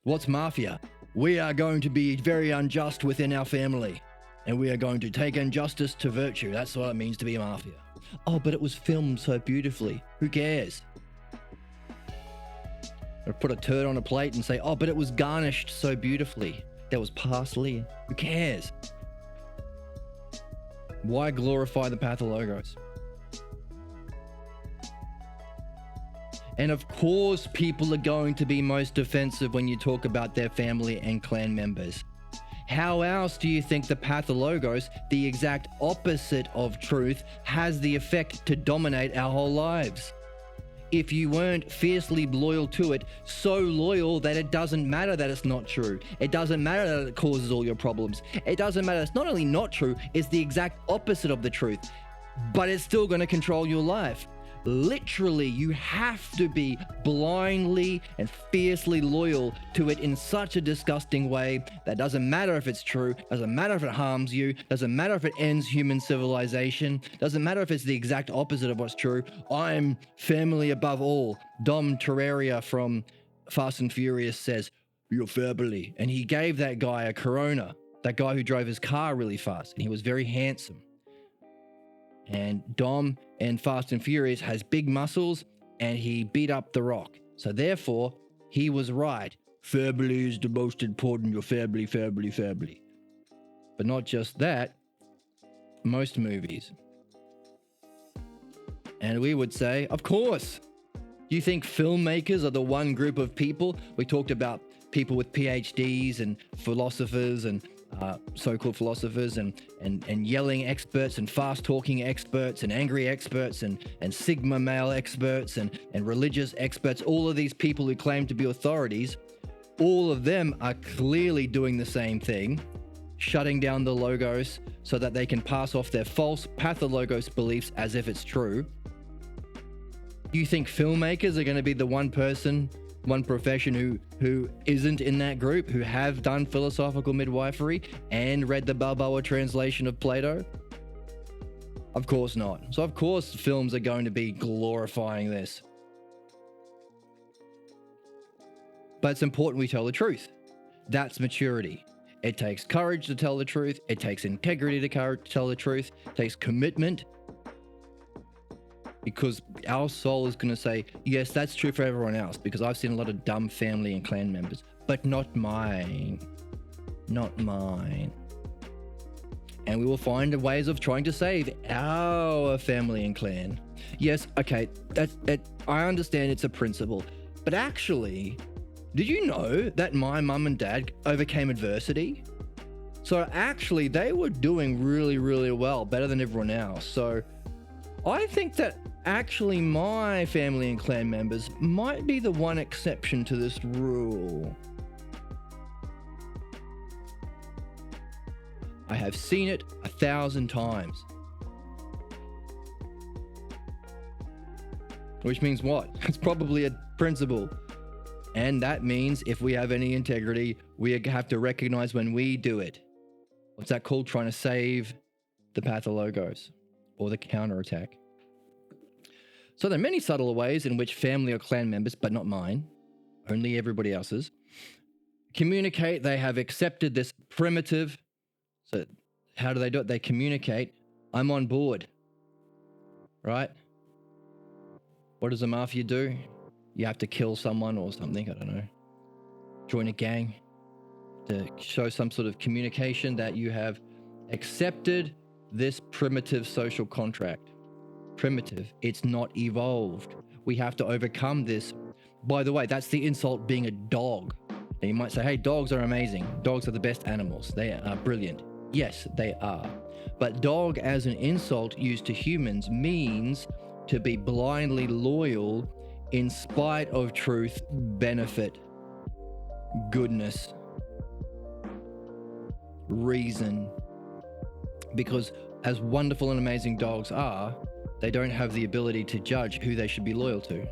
What's mafia? We are going to be very unjust within our family, and we are going to take injustice to virtue. That's what it means to be a mafia. Oh, but it was filmed so beautifully. Who cares? Or put a turd on a plate and say, oh, but it was garnished so beautifully. There was parsley. Who cares? Why glorify the Pathologos? And of course, people are going to be most defensive when you talk about their family and clan members. How else do you think the Pathologos, the exact opposite of truth, has the effect to dominate our whole lives? If you weren't fiercely loyal to it, so loyal that it doesn't matter that it's not true. It doesn't matter that it causes all your problems. It doesn't matter. It's not only not true, it's the exact opposite of the truth, but it's still going to control your life. Literally, you have to be blindly and fiercely loyal to it in such a disgusting way that doesn't matter if it's true, doesn't matter if it harms you, doesn't matter if it ends human civilization, doesn't matter if it's the exact opposite of what's true. I'm family above all. Dom Terraria from Fast and Furious says, "You're family." And he gave that guy a Corona, that guy who drove his car really fast, and he was very handsome. And Dom in Fast and Furious has big muscles, and he beat up The Rock. So therefore, he was right. Family is the most important. Your family. But not just that, most movies. And we would say, of course. Do you think filmmakers are the one group of people? We talked about people with PhDs and philosophers and so-called philosophers and yelling experts and fast-talking experts and angry experts and sigma male experts and religious experts. All of these people who claim to be authorities, all of them are clearly doing the same thing, shutting down the logos so that they can pass off their false pathologos beliefs as if it's true. You think filmmakers are going to be the one profession who isn't in that group, who have done philosophical midwifery and read the Balboa translation of Plato? Of course not. So of course films are going to be glorifying this. But it's important we tell the truth. That's maturity. It takes courage to tell the truth. It takes integrity to tell the truth. It takes commitment. Because our soul is going to say, yes, that's true for everyone else, because I've seen a lot of dumb family and clan members, but not mine. Not mine. And we will find ways of trying to save our family and clan. Yes, okay, I understand it's a principle, but actually, did you know that my mum and dad overcame adversity? So actually, they were doing really, really well, better than everyone else. So I think that actually my family and clan members might be the one exception to this rule. I have seen it 1,000 times. Which means what? It's probably a principle. And that means if we have any integrity, we have to recognize when we do it. What's that called? Trying to save the pathologos or the counterattack. So there are many subtle ways in which family or clan members, but not mine, only everybody else's, communicate. They have accepted this primitive. So how do they do it? They communicate, I'm on board, right? What does a mafia do? You have to kill someone or something, I don't know. Join a gang to show some sort of communication that you have accepted this primitive social contract. Primitive, it's not evolved. We have to overcome this. By the way, that's the insult being a dog. Now you might say, hey, dogs are amazing. Dogs are the best animals. They are brilliant. Yes, they are. But dog as an insult used to humans means to be blindly loyal in spite of truth, benefit, goodness, reason. Because as wonderful and amazing dogs are, they don't have the ability to judge who they should be loyal to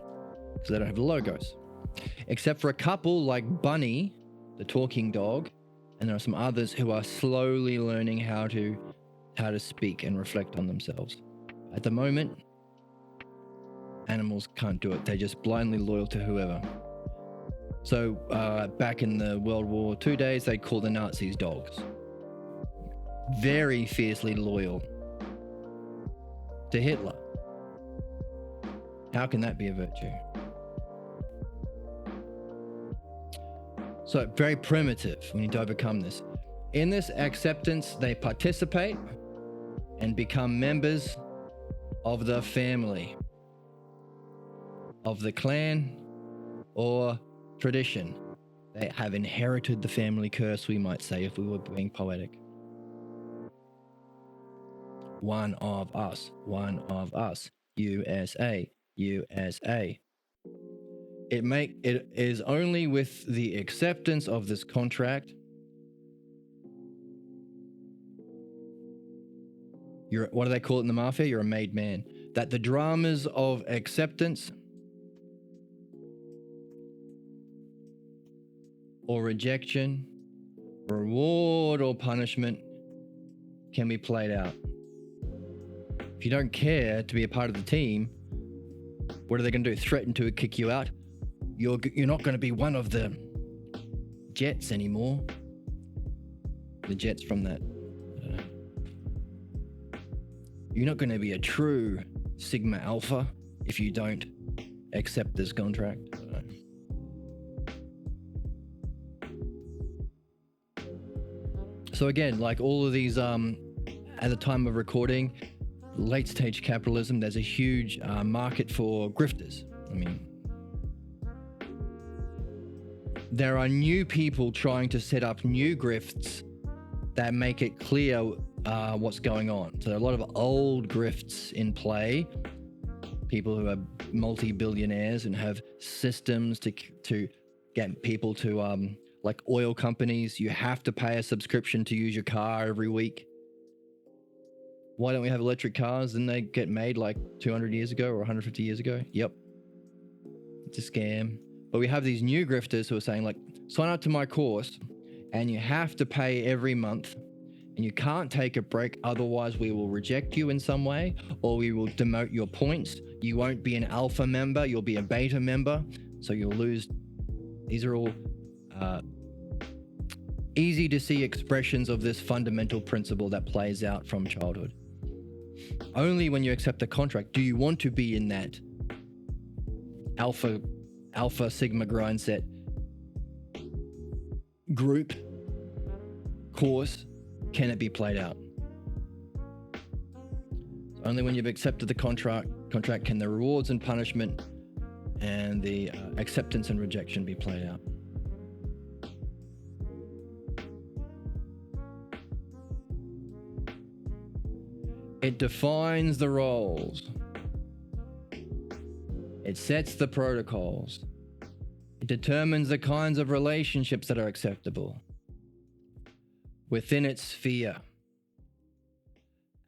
because they don't have the logos. Except for a couple like Bunny, the talking dog, and there are some others who are slowly learning how to speak and reflect on themselves. At the moment, animals can't do it. They're just blindly loyal to whoever. So back in the World War II days, they called the Nazis dogs. Very fiercely loyal to Hitler. How can that be a virtue? So very primitive. We need to overcome this. In this acceptance, they participate and become members of the family. of the clan or tradition. They have inherited the family curse, we might say, if we were being poetic. One of us, USA, USA. It is only with the acceptance of this contract. What do they call it in the mafia? You're a made man. That the dramas of acceptance or rejection, reward or punishment can be played out. If you don't care to be a part of the team, what are they going to do? Threaten to kick you out? You're not going to be one of the Jets anymore. The Jets from that. You're not going to be a true Sigma Alpha if you don't accept this contract. So again, like all of these, at the time of recording, late stage capitalism, there's a huge market for grifters. I mean, there are new people trying to set up new grifts that make it clear what's going on. So there are a lot of old grifts in play, people who are multi-billionaires and have systems to get people to, like oil companies, you have to pay a subscription to use your car every week. Why don't we have electric cars? Didn't they get made like 200 years ago or 150 years ago? Yep. It's a scam. But we have these new grifters who are saying like, sign up to my course and you have to pay every month and you can't take a break. Otherwise we will reject you in some way or we will demote your points. You won't be an alpha member. You'll be a beta member. So you'll lose. These are all easy to see expressions of this fundamental principle that plays out from childhood. Only when you accept the contract do you want to be in that alpha sigma grind set group course can it be played out. Only when you've accepted the contract can the rewards and punishment and the acceptance and rejection be played out. It defines the roles. It sets the protocols. It determines the kinds of relationships that are acceptable within its sphere,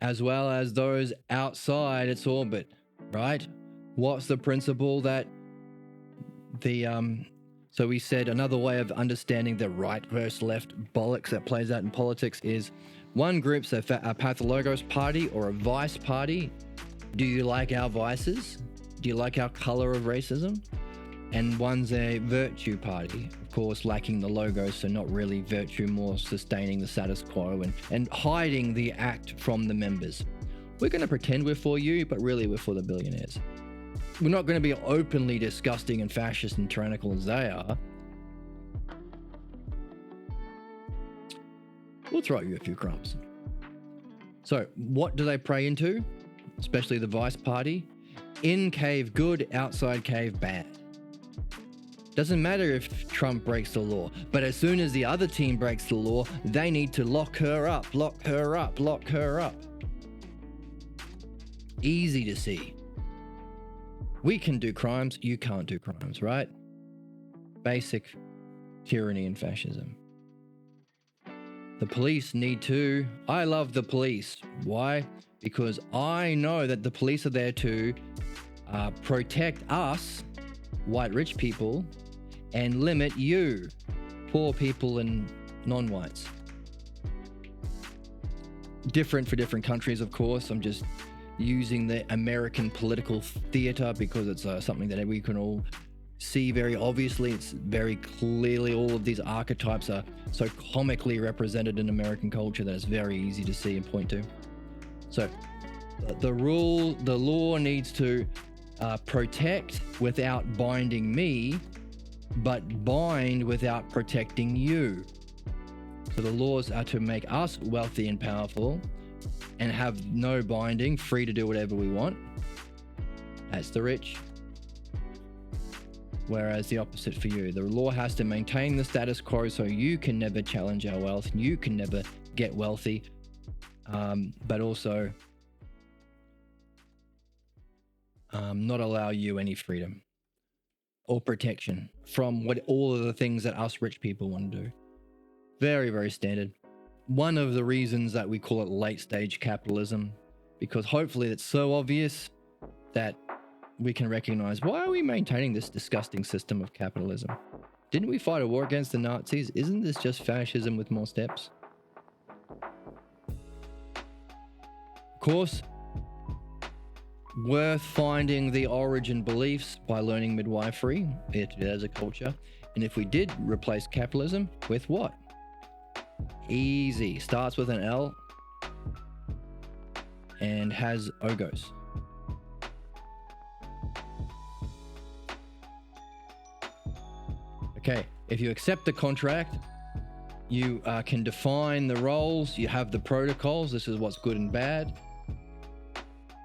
as well as those outside its orbit, right? What's the principle that so we said another way of understanding the right versus left bollocks that plays out in politics is one group's a Pathologos party or a vice party. Do you like our vices? Do you like our color of racism? And one's a virtue party, of course, lacking the logos, so not really virtue, more sustaining the status quo and hiding the act from the members. We're going to pretend we're for you, but really we're for the billionaires. We're not going to be openly disgusting and fascist and tyrannical as they are. We'll throw you a few crumbs. So what do they pray into? Especially the vice party. In cave good, outside cave bad. Doesn't matter if Trump breaks the law, but as soon as the other team breaks the law, they need to lock her up, lock her up, lock her up. Easy to see. We can do crimes, you can't do crimes, right? Basic tyranny and fascism. The police need to. I love the police. Why? Because I know that the police are there to protect us, white rich people, and limit you, poor people and non-whites. Different for different countries, of course. I'm just using the American political theater because it's something that we can all see very obviously. It's very clearly all of these archetypes are so comically represented in American culture that it's very easy to see and point to. So the law needs to protect without binding me, but bind without protecting you. So the laws are to make us wealthy and powerful and have no binding, free to do whatever we want. That's the rich. Whereas the opposite for you. The law has to maintain the status quo so you can never challenge our wealth. You can never get wealthy. But also not allow you any freedom or protection from what all of the things that us rich people want to do. Very, very standard. One of the reasons that we call it late stage capitalism, because hopefully it's so obvious that we can recognize, why are we maintaining this disgusting system of capitalism? Didn't we fight a war against the Nazis? Isn't this just fascism with more steps? Of course, worth finding the origin beliefs by learning midwifery, it as a culture. And if we did replace capitalism with what? Easy. Starts with an L and has ogos. Okay, if you accept the contract, you can define the roles, you have the protocols, this is what's good and bad,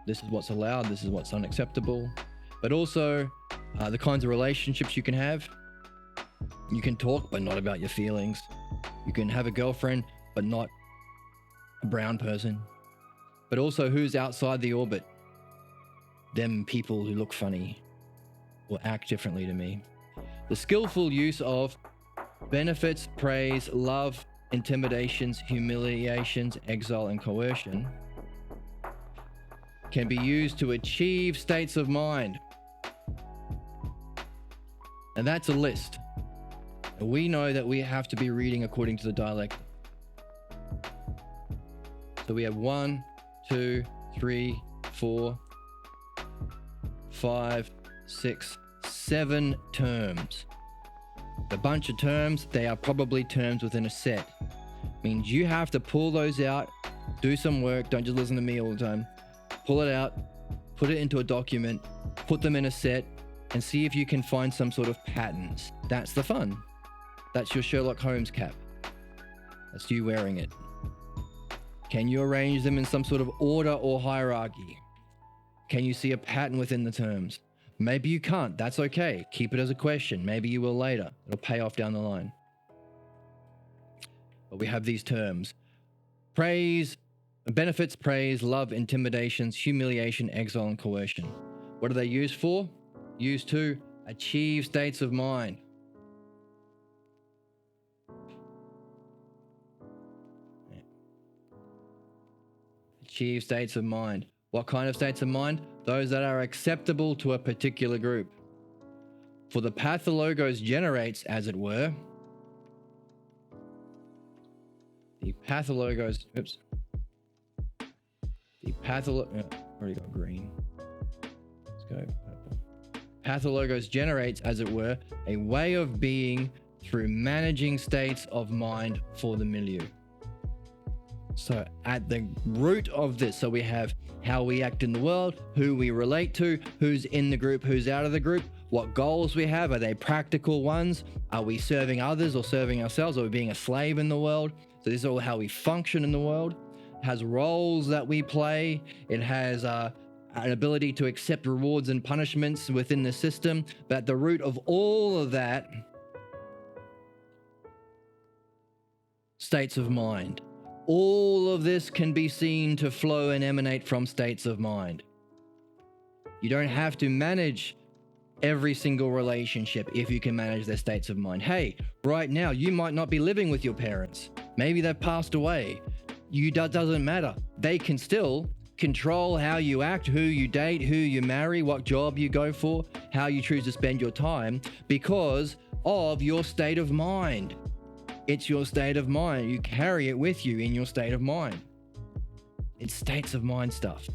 this is what's allowed, this is what's unacceptable, but also the kinds of relationships you can have. You can talk, but not about your feelings. You can have a girlfriend, but not a brown person. But also who's outside the orbit. Them people who look funny or act differently to me. The skillful use of benefits, praise, love, intimidations, humiliations, exile, and coercion can be used to achieve states of mind. And that's a list. And we know that we have to be reading according to the dialect. So we have 1, 2, 3, 4, 5, 6, 7 terms. A bunch of terms, they are probably terms within a set. Means you have to pull those out, do some work, don't just listen to me all the time. Pull it out, put it into a document, put them in a set, and see if you can find some sort of patterns. That's the fun. That's your Sherlock Holmes cap. That's you wearing it. Can you arrange them in some sort of order or hierarchy? Can you see a pattern within the terms? Maybe you can't. That's okay. Keep it as a question. Maybe you will later. It'll pay off down the line. But we have these terms. Praise, benefits, praise, love, intimidations, humiliation, exile, and coercion. What are they used for? Used to achieve states of mind. Achieve states of mind. What kind of states of mind? Those that are acceptable to a particular group. For the pathologos generates, as it were, the pathologos, already got green. Let's go purple. Pathologos generates, as it were, a way of being through managing states of mind for the milieu. So at the root of this, so we have how we act in the world, who we relate to, who's in the group, who's out of the group, what goals we have. Are they practical ones? Are we serving others or serving ourselves? Are we being a slave in the world? So this is all how we function in the world. It has roles that we play. It has an ability to accept rewards and punishments within the system. But at the root of all of that, states of mind. All of this can be seen to flow and emanate from states of mind. You don't have to manage every single relationship if you can manage their states of mind. Hey, right now, you might not be living with your parents. Maybe they've passed away. Doesn't matter. They can still control how you act, who you date, who you marry, what job you go for, how you choose to spend your time because of your state of mind. It's your state of mind. You carry it with you in your state of mind. It's states of mind stuff.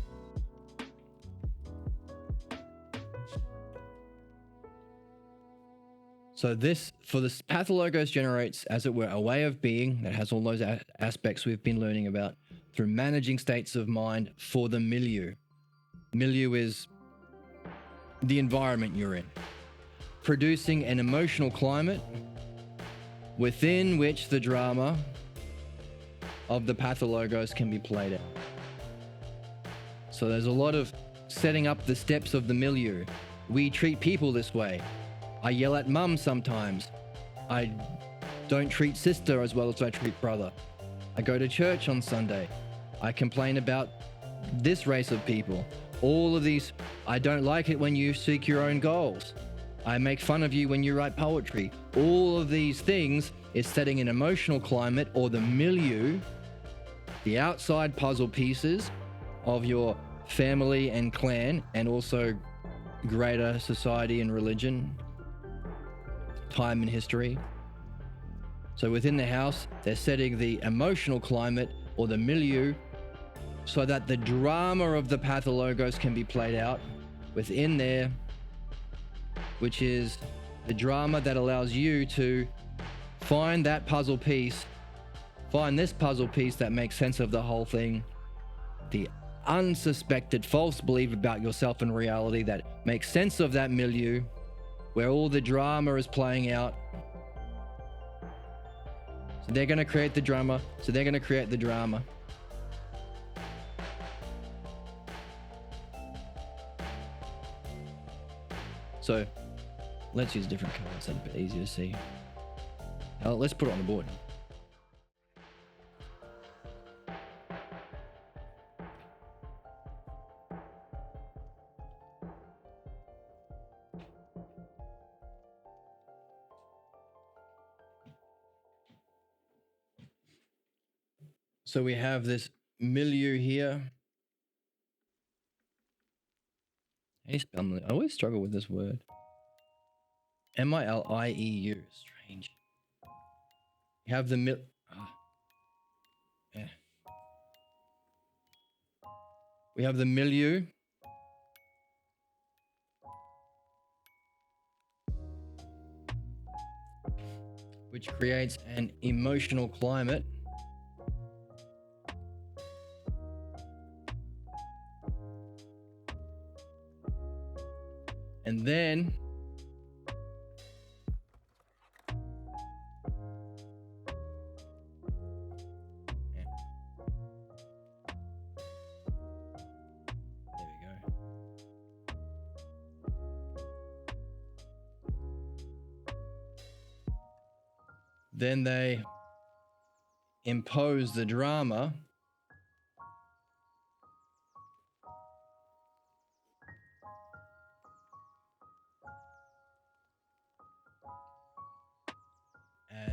So this, for the pathologos generates, as it were, a way of being that has all those aspects we've been learning about through managing states of mind for the milieu. Milieu is the environment you're in. Producing an emotional climate within which the drama of the pathologos can be played out. So there's a lot of setting up the steps of the milieu. We treat people this way. I yell at mum sometimes. I don't treat sister as well as I treat brother. I go to church on Sunday. I complain about this race of people. All of these, I don't like it when you seek your own goals. I make fun of you when you write poetry. All of these things is setting an emotional climate or the milieu, the outside puzzle pieces of your family and clan, and also greater society and religion, time and history. So within the house, they're setting the emotional climate or the milieu so that the drama of the Pathologos can be played out within there, which is the drama that allows you to find that puzzle piece, find this puzzle piece that makes sense of the whole thing, the unsuspected false belief about yourself and reality that makes sense of that milieu where all the drama is playing out. So they're going to create the drama. So they're going to create the drama. So let's use different colors. That's a bit easier to see. Now let's put it on the board. So we have this milieu here. How do you spell milieu? I always struggle with this word. M-I-L-I-E-U. Strange. You have the yeah. We have the milieu. Which creates an emotional climate. And then there we go. Then they impose the drama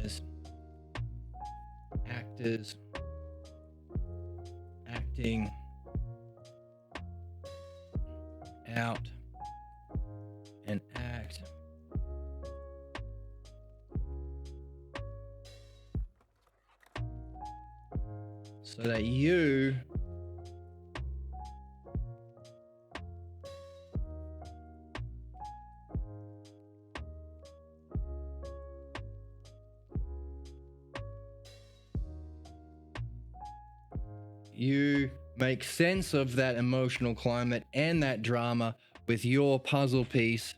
as actors acting out an act so that you make sense of that emotional climate and that drama with your puzzle piece,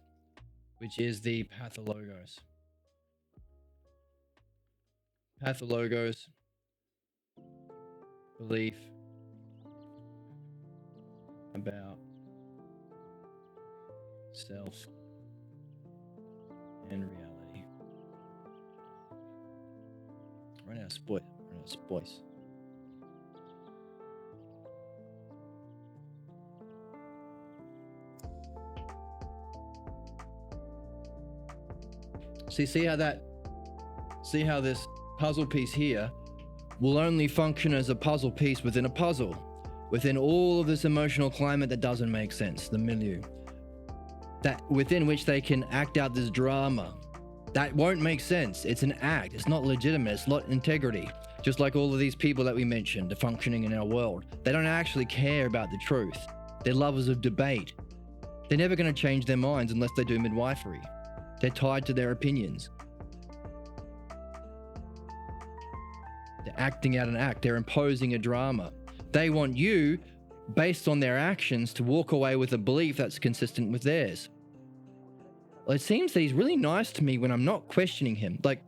which is the Pathologos. Pathologos, belief about self and reality. Run out of spoils. See how this puzzle piece here will only function as a puzzle piece within a puzzle, within all of this emotional climate that doesn't make sense, the milieu, that within which they can act out this drama. That won't make sense. It's an act. It's not legitimate. It's not integrity. Just like all of these people that we mentioned, are functioning in our world. They don't actually care about the truth. They're lovers of debate. They're never going to change their minds unless they do midwifery. They're tied to their opinions. They're acting out an act. They're imposing a drama. They want you, based on their actions, to walk away with a belief that's consistent with theirs. Well, it seems that he's really nice to me when I'm not questioning him. Like,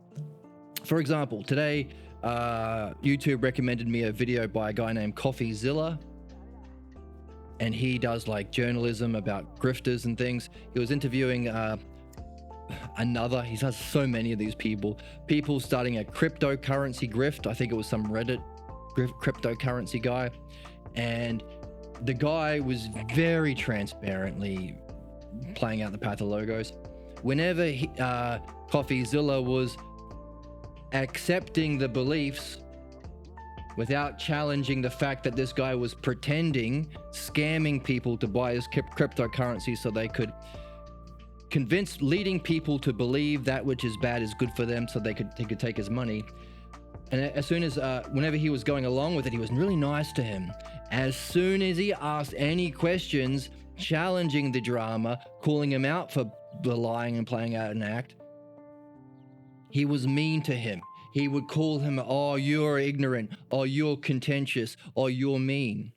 for example, today, YouTube recommended me a video by a guy named CoffeeZilla. And he does like journalism about grifters and things. He was interviewing he has so many of these people starting a cryptocurrency grift. I think it was some Reddit cryptocurrency guy, and the guy was very transparently playing out the Pathologos. Whenever CoffeeZilla was accepting the beliefs without challenging the fact that this guy was pretending, scamming people to buy his cryptocurrency so they could leading people to believe that which is bad is good for them so he could take his money. And as soon as whenever he was going along with it, he was really nice to him. As soon as he asked any questions challenging the drama, calling him out for the lying and playing out an act, he was mean to him. He would call him, oh, you're ignorant, or you're contentious, or you're mean.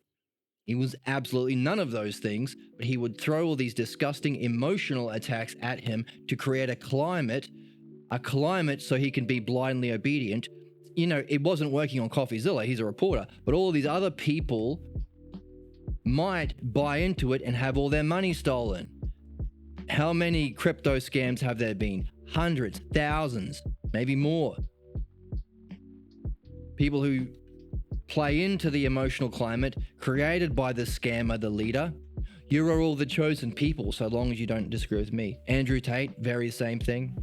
He was absolutely none of those things, but he would throw all these disgusting emotional attacks at him to create a climate so he can be blindly obedient. You know, it wasn't working on CoffeeZilla, he's a reporter, but all these other people might buy into it and have all their money stolen. How many crypto scams have there been? Hundreds, thousands, maybe more. People who play into the emotional climate created by the scammer, the leader. You are all the chosen people, so long as you don't disagree with me. Andrew Tate, very same thing.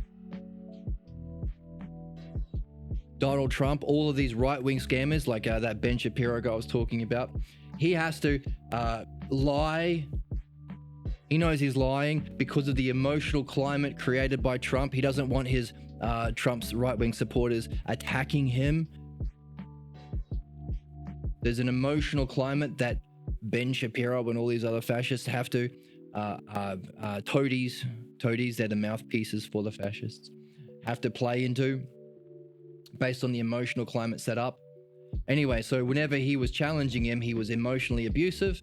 Donald Trump, all of these right-wing scammers, like that Ben Shapiro guy I was talking about, he has to lie. He knows he's lying because of the emotional climate created by Trump. He doesn't want his Trump's right-wing supporters attacking him. There's an emotional climate that Ben Shapiro and all these other fascists have to, toadies, they're the mouthpieces for the fascists, have to play into based on the emotional climate set up. Anyway, so whenever he was challenging him, he was emotionally abusive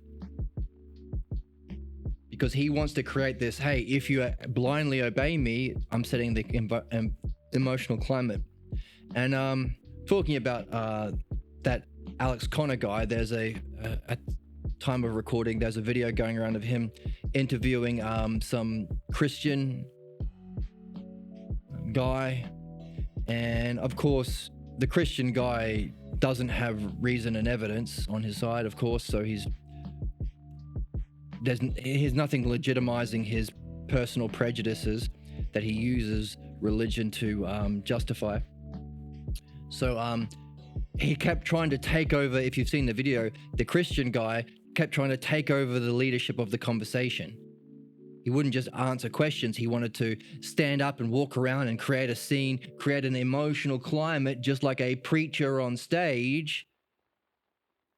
because he wants to create this, hey, if you blindly obey me, I'm setting the emotional climate. And talking about that Alex Connor guy, there's at time of recording, there's a video going around of him interviewing some Christian guy. And of course, the Christian guy doesn't have reason and evidence on his side, of course, so he's nothing legitimizing his personal prejudices that he uses religion to justify. So he kept trying to take over, if you've seen the video, the Christian guy kept trying to take over the leadership of the conversation. He wouldn't just answer questions. He wanted to stand up and walk around and create a scene, create an emotional climate, just like a preacher on stage.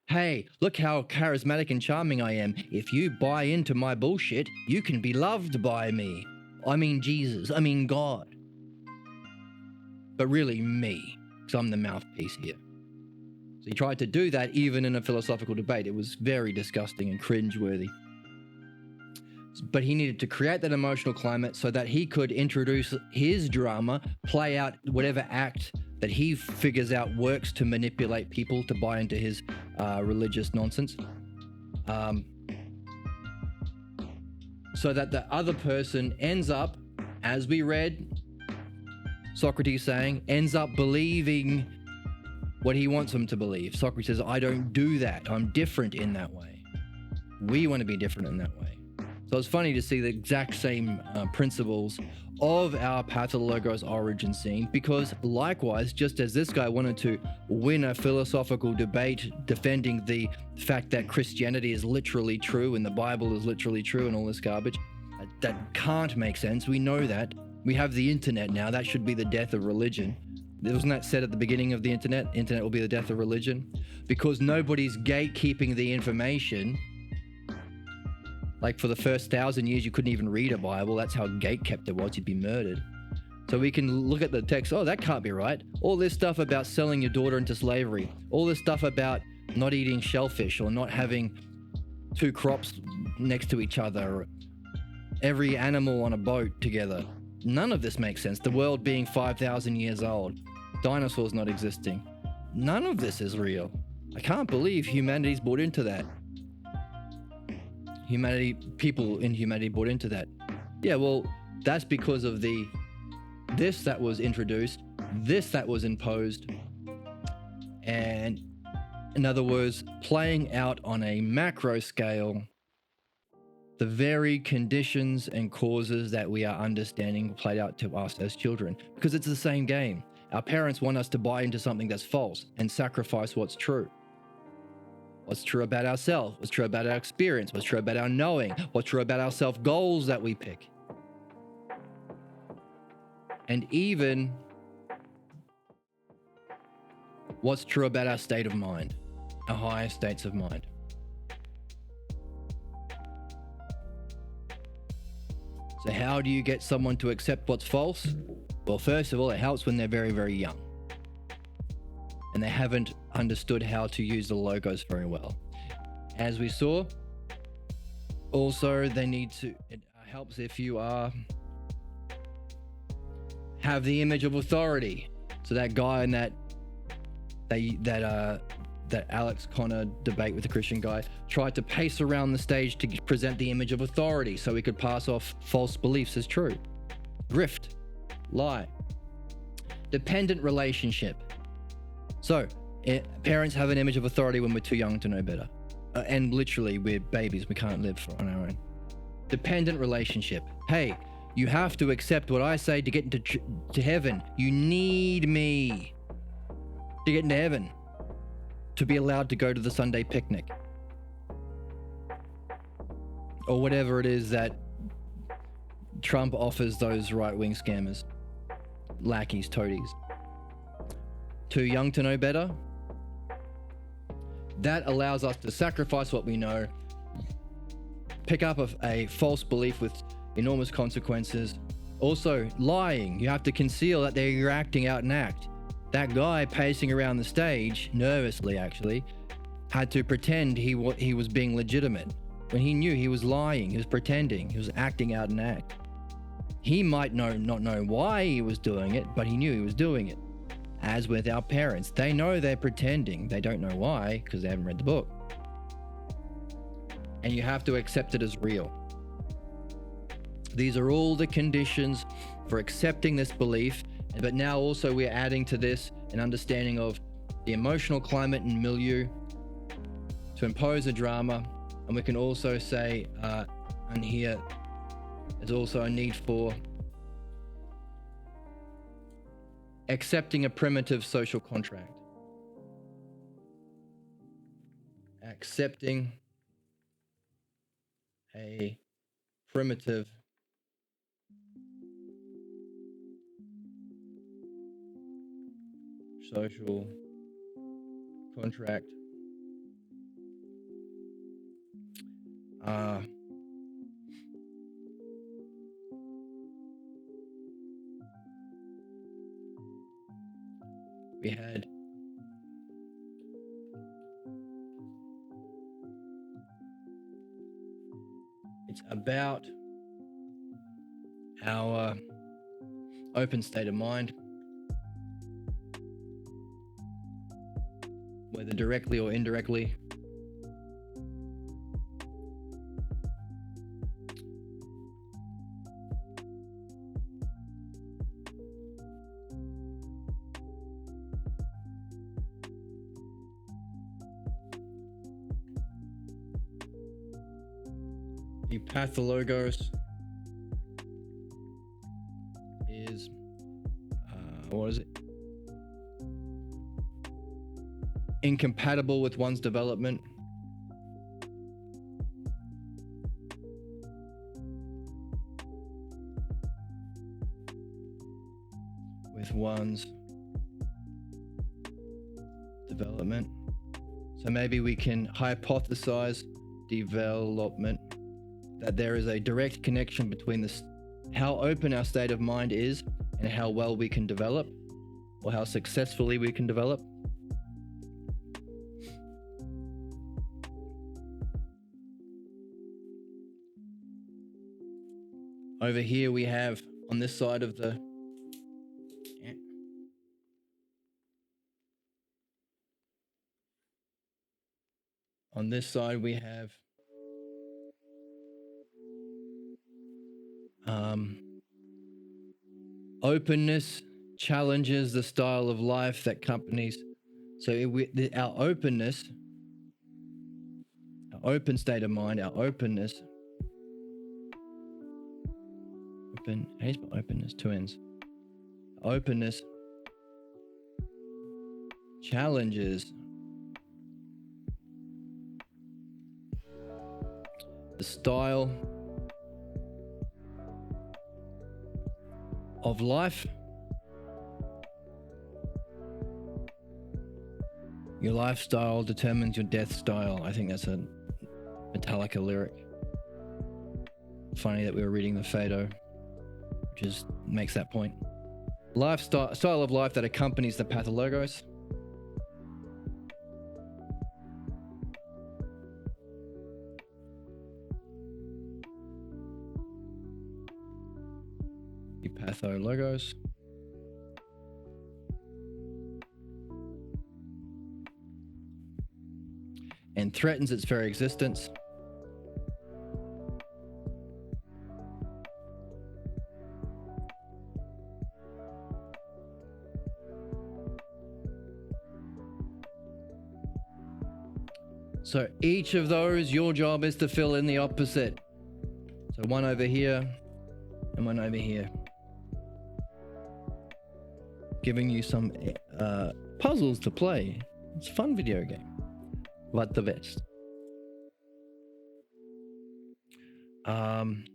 Hey, look how charismatic and charming I am. If you buy into my bullshit, you can be loved by me. I mean Jesus, I mean God. But really me, because I'm the mouthpiece here. So he tried to do that even in a philosophical debate. It was very disgusting and cringeworthy. But he needed to create that emotional climate so that he could introduce his drama, play out whatever act that he figures out works to manipulate people to buy into his religious nonsense. So that the other person ends up, as we read Socrates saying, ends up believing what he wants them to believe. Socrates says, I don't do that. I'm different in that way. We want to be different in that way. So it's funny to see the exact same principles of our Pathologos origin scene, because likewise, just as this guy wanted to win a philosophical debate defending the fact that Christianity is literally true and the Bible is literally true and all this garbage, that can't make sense. We know that. We have the internet now. That should be the death of religion. Wasn't that said at the beginning of the internet? Internet will be the death of religion. Because nobody's gatekeeping the information. Like for the first 1,000 years, you couldn't even read a Bible. That's how gatekept it was. You'd be murdered. So we can look at the text. Oh, that can't be right. All this stuff about selling your daughter into slavery. All this stuff about not eating shellfish or not having 2 crops next to each other. Every animal on a boat together. None of this makes sense. The world being 5,000 years old. Dinosaurs not existing. None of this is real. I can't believe humanity's bought into that. People in humanity bought into that. Yeah, well, that's because of the this that was introduced, this that was imposed, and in other words, playing out on a macro scale the very conditions and causes that we are understanding played out to us as children, because it's the same game. Our parents want us to buy into something that's false and sacrifice what's true. What's true about ourselves, what's true about our experience, what's true about our knowing, what's true about our self-goals that we pick. And even what's true about our state of mind, our higher states of mind. So how do you get someone to accept what's false? Well, first of all, it helps when they're very, very young and they haven't understood how to use the logos very well. As we saw, also it helps if you have the image of authority. So that guy in that Alex Connor debate with the Christian guy tried to pace around the stage to present the image of authority so he could pass off false beliefs as true. Grift, lie. Dependent relationship. So parents have an image of authority when we're too young to know better. And literally, we're babies, we can't live on our own. Dependent relationship. Hey, you have to accept what I say to get into heaven. You need me to get into heaven, to be allowed to go to the Sunday picnic. Or whatever it is that Trump offers those right-wing scammers. Lackeys, toadies. Too young to know better? That allows us to sacrifice what we know, pick up a false belief with enormous consequences. Also, lying. You have to conceal that you're acting out an act. That guy pacing around the stage, nervously actually, had to pretend he was being legitimate when he knew he was lying, he was pretending, he was acting out an act. He might not know why he was doing it, but he knew he was doing it. As with our parents, they know they're pretending, they don't know why because they haven't read the book. And you have to accept it as real. These are all the conditions for accepting this belief. But now also we're adding to this an understanding of the emotional climate and milieu to impose a drama. And we can also say, and here there's also a need for accepting a primitive social contract. Accepting a primitive social contract. We had it's about our open state of mind, whether directly or indirectly. The Pathologos is, what is it? Incompatible with one's development. With one's development. So maybe we can hypothesize development, that there is a direct connection between how open our state of mind is and how well we can develop, or how successfully we can develop. Over here we have, on this side of the on this side we have Openness challenges the style of life that companies. So our openness, our open state of mind, our openness. How do you spell openness? Two N's. Openness challenges the style of life. Your lifestyle determines your death style. I think that's a Metallica lyric. Funny that we were reading the Phaedo, which just makes that point. Style of life that accompanies the Pathologos. The Pathologos. And threatens its very existence. So each of those, your job is to fill in the opposite. So one over here and one over here. Giving you some puzzles to play. It's a fun video game. But the best. And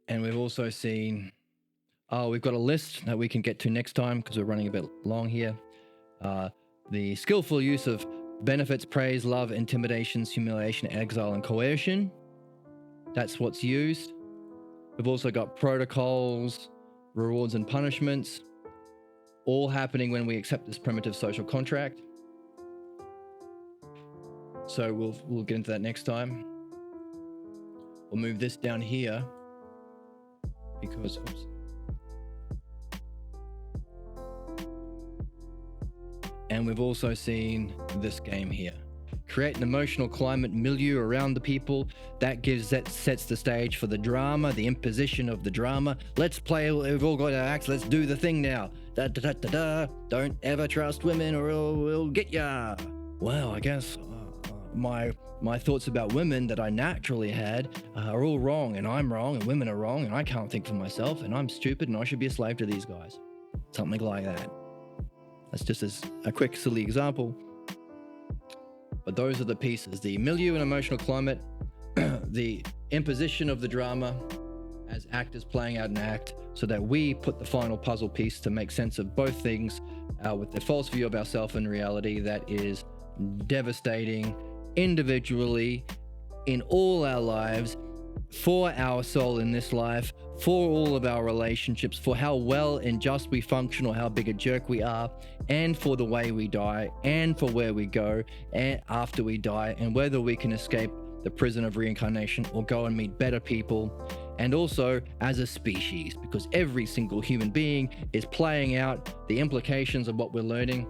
we've also seen, we've got a list that we can get to next time because we're running a bit long here. The skillful use of benefits, praise, love, intimidations, humiliation, exile, and coercion. That's what's used. We've also got protocols, rewards, and punishments, all happening when we accept this primitive social contract. So we'll get into that next time. We'll move this down here because, oops. And we've also seen this game here. Create an emotional climate milieu around the people that sets the stage for the drama, the imposition of the drama. Let's play, we've all got our acts, let's do the thing now. Da, da, da, da, da. Don't ever trust women or we'll get ya. Well, I guess my thoughts about women that I naturally had are all wrong, and I'm wrong, and women are wrong, and I can't think for myself, and I'm stupid, and I should be a slave to these guys. Something like that. That's just a quick, silly example. But those are the pieces: the milieu and emotional climate, the imposition of the drama as actors playing out an act, so that we put the final puzzle piece to make sense of both things with the false view of ourselves and reality that is devastating individually in all our lives, for our soul in this life, for all of our relationships, for how well and just we function or how big a jerk we are, and for the way we die, and for where we go and after we die, and whether we can escape the prison of reincarnation or go and meet better people, and also as a species, because every single human being is playing out the implications of what we're learning,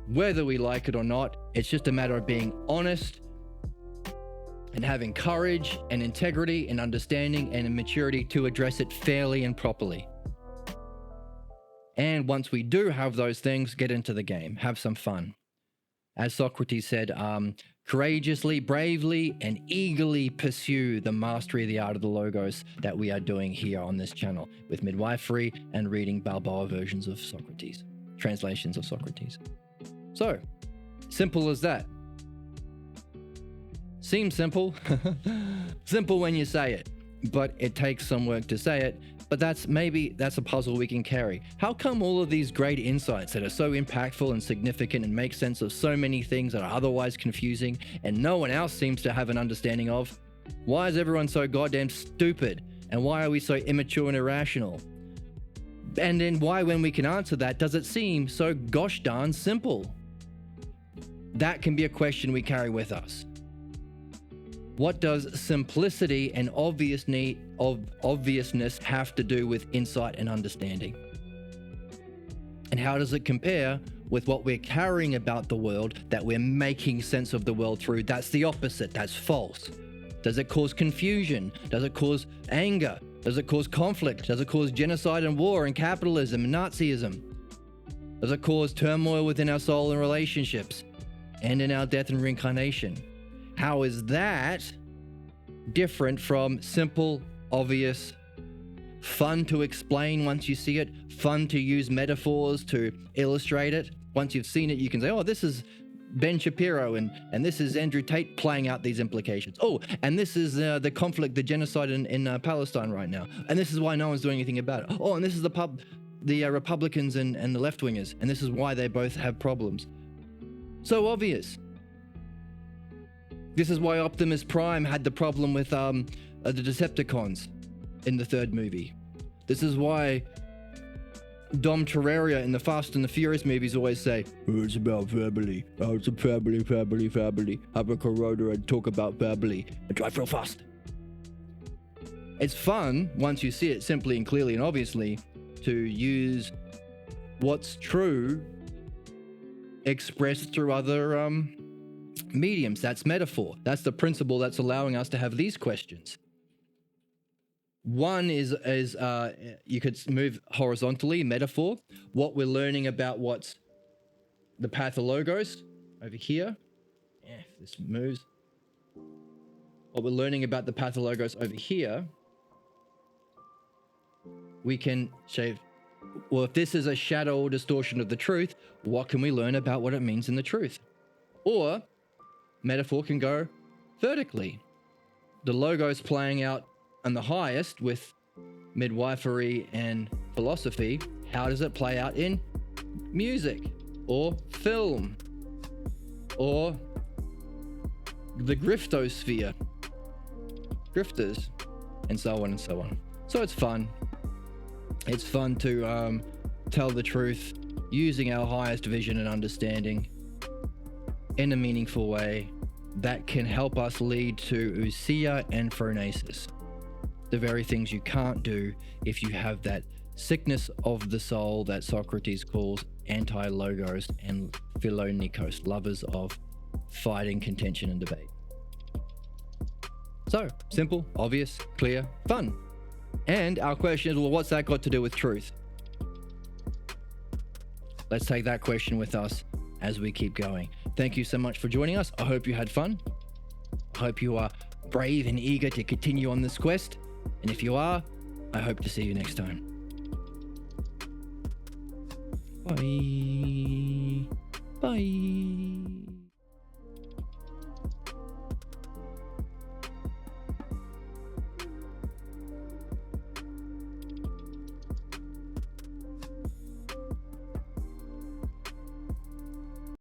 whether we like it or not. It's just a matter of being honest and having courage and integrity and understanding and maturity to address it fairly and properly. And once we do have those things, get into the game, have some fun. As Socrates said, courageously, bravely, and eagerly pursue the mastery of the art of the Logos that we are doing here on this channel with Midwifery and reading Balboa versions of Socrates, translations of Socrates. So, simple as that. Seems simple. Simple when you say it, but it takes some work to say it. But that's a puzzle we can carry. How come all of these great insights that are so impactful and significant and make sense of so many things that are otherwise confusing and no one else seems to have an understanding of? Why is everyone so goddamn stupid? And why are we so immature and irrational? And then why, when we can answer that, does it seem so gosh darn simple? That can be a question we carry with us. What does simplicity and obviousness have to do with insight and understanding? And how does it compare with what we're carrying about the world that we're making sense of the world through? That's the opposite. That's false. Does it cause confusion? Does it cause anger? Does it cause conflict? Does it cause genocide and war and capitalism and Nazism? Does it cause turmoil within our soul and relationships and in our death and reincarnation? How is that different from simple, obvious, fun to explain once you see it, fun to use metaphors to illustrate it? Once you've seen it, you can say, oh, this is Ben Shapiro and this is Andrew Tate playing out these implications. Oh, and this is the conflict, the genocide in Palestine right now. And this is why no one's doing anything about it. Oh, and this is the Republicans and the left-wingers, and this is why they both have problems. So obvious. This is why Optimus Prime had the problem with the Decepticons in the third movie. This is why Dom Toretto in the Fast and the Furious movies always say, oh, it's about family. Oh, it's a family. Have a Corona and talk about family and drive real fast. It's fun once you see it simply and clearly and obviously to use what's true expressed through other mediums. That's metaphor. That's the principle that's allowing us to have these questions. One is you could move horizontally, metaphor. What we're learning about what's the pathologos over here. If this moves. What we're learning about the pathologos over here, we can shave. Well, if this is a shadow or distortion of the truth, what can we learn about what it means in the truth? Or metaphor can go vertically. The logos playing out on the highest with midwifery and philosophy. How does it play out in music or film or the griftosphere, grifters, and so on and so on. So it's fun. It's fun to tell the truth using our highest vision and understanding in a meaningful way that can help us lead to ousia and phronesis. The very things you can't do if you have that sickness of the soul that Socrates calls anti-logos and philonikos, lovers of fighting, contention, and debate. So, simple, obvious, clear, fun. And our question is, well, what's that got to do with truth? Let's take that question with us as we keep going. Thank you so much for joining us. I hope you had fun. I hope you are brave and eager to continue on this quest. And if you are, I hope to see you next time. Bye. Bye.